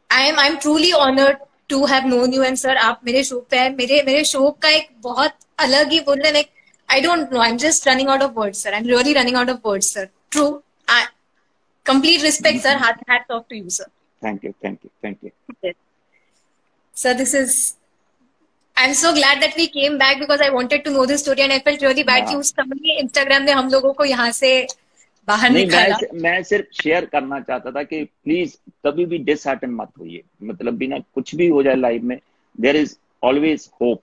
I'm truly honored to have known you, and sir, आप मेरे show पे हैं. मेरे show का एक बहुत अलग ही बोलने, like I don't know. I'm just running out of words, sir. I'm really running out of words, sir. True. Complete respect, sir. Hats off to you, sir. Thank you. Thank you. Thank you. Yes. Sir, I'm so glad that we came back because I wanted to know this story and I felt really bad कि उस समय Instagram ने हम लोगों को यहाँ से बाहर निकाला। मैं सिर्फ शेयर करना चाहता था कि प्लीज कभी भी डिसहार्टन मत होइए, मतलब बिना कुछ भी हो जाए लाइफ में, देयर इज ऑलवेज होप।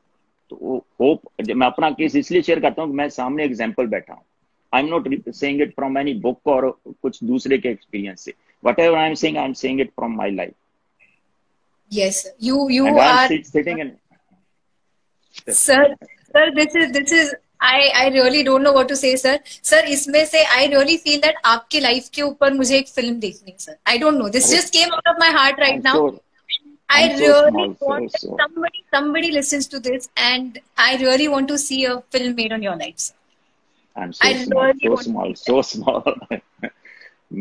तो होप, मैं अपना केस इसलिए शेयर करता हूँ कि मैं सामने एग्जाम्पल बैठा हूँ। I am not saying it from any book और कुछ दूसरे के एक्सपीरियंस से, what ever I am saying it from my life. Yes, you are sitting in. Sir, this is I really don't know what to say, sir. Sir, इसमें से I really feel that आपके life के ऊपर मुझे एक film देखनी है, sir. I don't know. This just came out of my heart right now. I really want that somebody listens to this, and I really want to see a film made on your life, sir. I'm so small.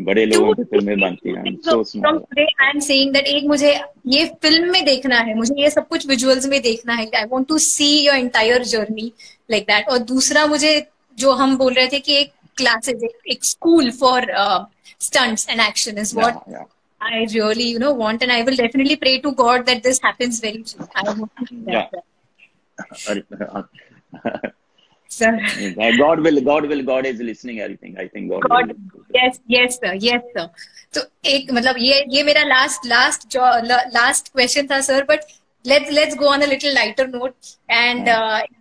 बड़े लोगों की फिल्में बनती हैं। From today, I am saying that एक मुझे ये film में देखना है, मुझे ये सब कुछ विजुअल्स में देखना है। I want to see your entire journey like that. और दूसरा, मुझे जो हम बोल रहे थे कि एक क्लासेस, एक school for stunts and action is what I really want, and I will definitely pray to God that this happens very soon. I want to see that. Sir. God is listening everything. I think God will. Yes sir. तो एक मतलब ये मेरा last question था, sir, but let's go on a little lighter note and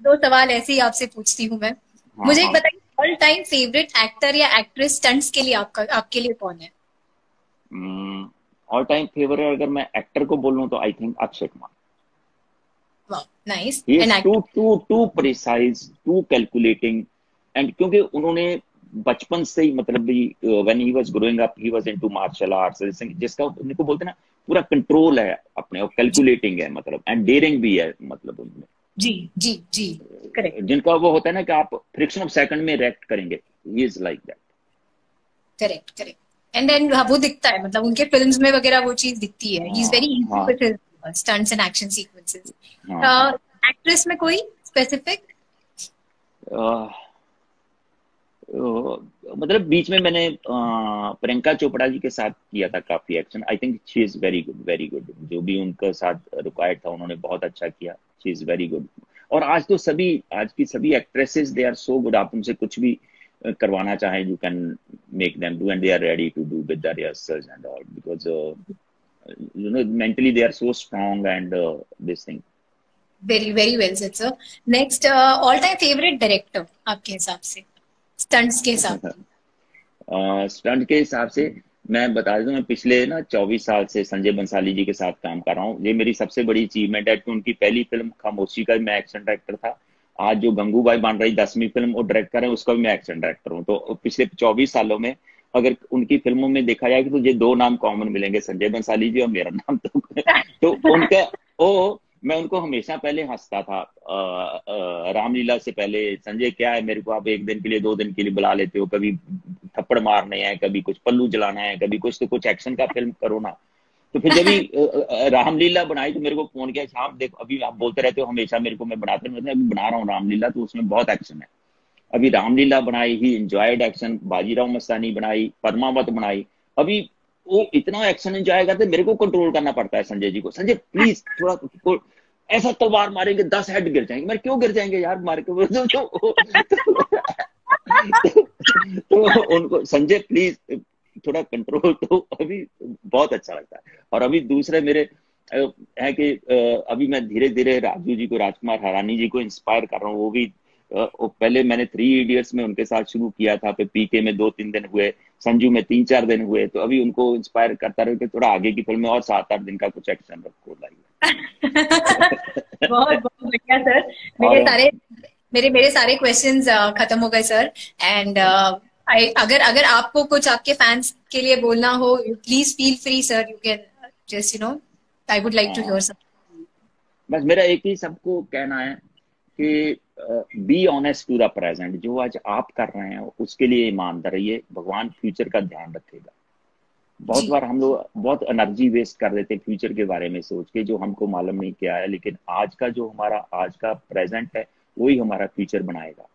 2 सवाल ऐसे ही आपसे पूछती हूँ मैं। मुझे एक बताइए, ऑल टाइम फेवरेट एक्टर या एक्ट्रेस स्टंट्स के लिए आपके लिए कौन है? ऑल टाइम फेवरेट अगर मैं एक्टर को बोलूं तो I think Akshay Kumar. Wow, nice. He is too precise, too calculating, and क्योंकि उन्होंने बचपन से ही, मतलब भी when he was growing up, he was into martial arts, जिसका उनको बोलते हैं ना, पूरा कंट्रोल है अपने, और कैलकुलेटिंग है, मतलब एंड डेयरिंग भी है, मतलब उनमें। जी करेक्ट। जिनका वो होता है ना कि आप फ्रिक्शन ऑफ सेकंड में रिएक्ट करेंगे, he is like that. Correct. And then वो दिखता है, मतलब उनके फिल्म्स में वगैरह वो चीज दिखती है। He is very easy with his stunts and action sequences. Actress में कोई specific? मतलब बीच में मैंने प्रियंका चोपड़ा जी के साथ किया था काफी action. I think she is very good. जो भी उनके साथ रिक्वायर्ड था उन्होंने बहुत अच्छा किया। She is very good. और आज की सभी actresses, they are so good. आप उनसे कुछ भी करवाना चाहें, you can make them do, and they are ready to do with the rehearsals and all, because mentally they are so strong and this thing. Very well said, sir. Next, all time favorite director आपके हिसाब से, stunts के हिसाब से? Stunt के हिसाब से मैं बता दूं, मैं पिछले 24 साल से संजय बंसाली जी के साथ काम कर रहा हूँ। ये मेरी सबसे बड़ी अचीवमेंट है कि उनकी पहली फिल्म खामोशी का मैं एक्शन डायरेक्टर था। आज जो गंगूबाई बन रही 10वीं फिल्म वो डायरेक्ट कर रहे हैं, उसका भी मैं एक्शन डायरेक्टर हूँ। तो पिछले 24 सालों में अगर उनकी फिल्मों में देखा जाए कि तुझे दो नाम कॉमन मिलेंगे, संजय बंसाली जी और मेरा नाम। तो उनका ओ मैं उनको हमेशा पहले हंसता था, रामलीला से पहले, संजय क्या है, मेरे को आप एक दिन के लिए 2 दिन के लिए बुला लेते हो, कभी थप्पड़ मारने हैं, कभी कुछ पल्लू जलाना है, कभी कुछ, तो कुछ एक्शन का फिल्म करो ना। तो फिर जब भी रामलीला बनाई तो मेरे को फोन किया, शाम देखो अभी आप बोलते रहते हो हमेशा मेरे को, मैं बनाते रहते अभी बना रहा हूँ रामलीला, तो उसमें बहुत एक्शन है। अभी रामलीला बनाई, ही एंजॉयड एक्शन, बाजीराव मस्तानी बनाई, पद्मावत बनाई, अभी वो इतना एक्शन एंजॉय करते, मेरे को कंट्रोल करना पड़ता है संजय जी को, संजय प्लीज थोड़ा ऐसा तलवार मारेंगे 10 हेड गिर जाएंगे। मैं क्यों गिर जाएंगे यार, मार के तो उनको संजय प्लीज थोड़ा कंट्रोल। तो अभी बहुत अच्छा लगता है। और अभी दूसरे मेरे है कि अभी मैं धीरे धीरे राजू जी को, राजकुमार हरानी जी को इंस्पायर कर रहा हूँ। वो भी पहले मैंने 3 इडियट्स में उनके साथ शुरू किया था, फिर पीके में 2-3 दिन हुए, संजू में 3-4 दिन हुए, तो अभी उनको इंस्पायर करता रहे कि थोड़ा आगे की फिल्म में और 7-8 दिन का कुछ एक्शन रखो लाइए। बहुत बहुत बढ़िया सर। मेरे सारे क्वेश्चंस खत्म हो गए सर। एंड अगर आपको कुछ आपके फैंस के लिए बोलना हो, please feel free sir, you can just I would like to hear some. बस मेरा एक ही सबको कहना है कि be honest to the present. जो आज आप कर रहे हैं उसके लिए ईमानदार रहिए, भगवान फ्यूचर का ध्यान रखेगा। बहुत बार हम लोग बहुत एनर्जी वेस्ट कर देते हैं फ्यूचर के बारे में सोच के, जो हमको मालूम नहीं क्या है, लेकिन आज का जो हमारा आज का प्रेजेंट है वही हमारा फ्यूचर बनाएगा।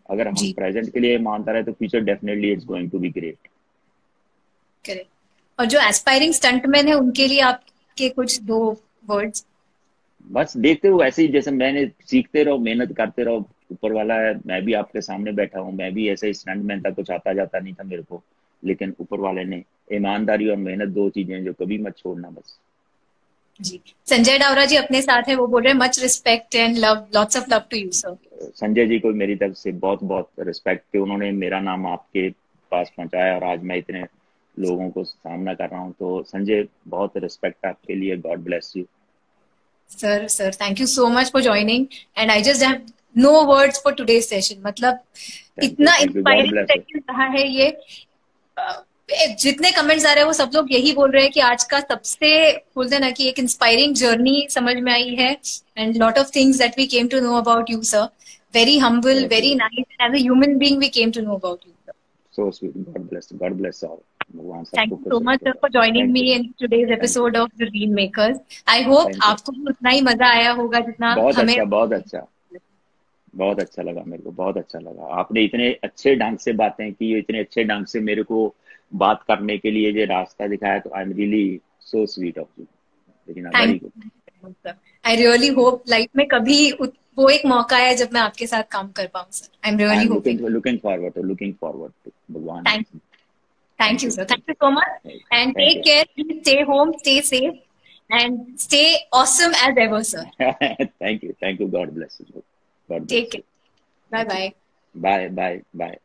अगर हम प्रेजेंट के लिए ईमानदार है तो future definitely it's going to be great. Correct. और जो एस्पायरिंग स्टंटमैन है उनके लिए आपके कुछ 2 वर्ड्स? बस देखते हो ऐसे ही, जैसे मैंने, सीखते रहो, मेहनत करते रहो, ऊपर वाला है। मैं भी आपके सामने बैठा हूँ, मैं भी ऐसे स्टंटमैन था, कुछ आता जाता नहीं था मेरे को, लेकिन ऊपर वाले ने ईमानदारी और मेहनत 2 चीजें जो कभी मत छोड़ना बस। जी। संजय डावरा जी अपने साथ है, वो बोल रहे हैं much respect and love, lots of love to you sir. Sanjay ji को मेरी तरफ से बहुत बहुत रिस्पेक्ट कि उन्होंने मेरा नाम आपके पास पहुंचाया और आज मैं इतने लोगों को सामना कर रहा हूँ। तो संजय बहुत रिस्पेक्ट आपके लिए, God bless you sir. Thank you so much for joining and I just have no words for today's session. मतलब इतना इंस्पायरिंग सेशन रहा है ये। जितने कमेंट्स आ रहे हैं वो सब लोग यही बोल रहे हैं कि आज का सबसे, बोलते हैं ना कि एक इंस्पायरिंग जर्नी समझ में आई है। And lot of things that we came to know about you sir. Very humble, very nice, as a human being we came to know about you sir. So sweet, God bless all. Thank you so much sir for joining me in today's episode of The Rainmakers. I hope आपको भी उतना ही मजा आया होगा जितना हमें। बहुत अच्छा लगा मेरे को, बहुत अच्छा लगा। आपने इतने अच्छे ढंग से बातें की, इतने अच्छे ढंग से मेरे को बात करने के लिए जो रास्ता दिखाया, तो I am really so sweet of you. लेकिन very good. I really hope life में कभी वो एक मौका है जब मैं आपके साथ काम कर पाऊँ sir. I am really hoping, looking forward to भगवान। Thank you sir, thank you so much and take care, please stay home, stay safe and stay awesome as ever sir. Thank you, God bless you. Take care, bye bye. Bye.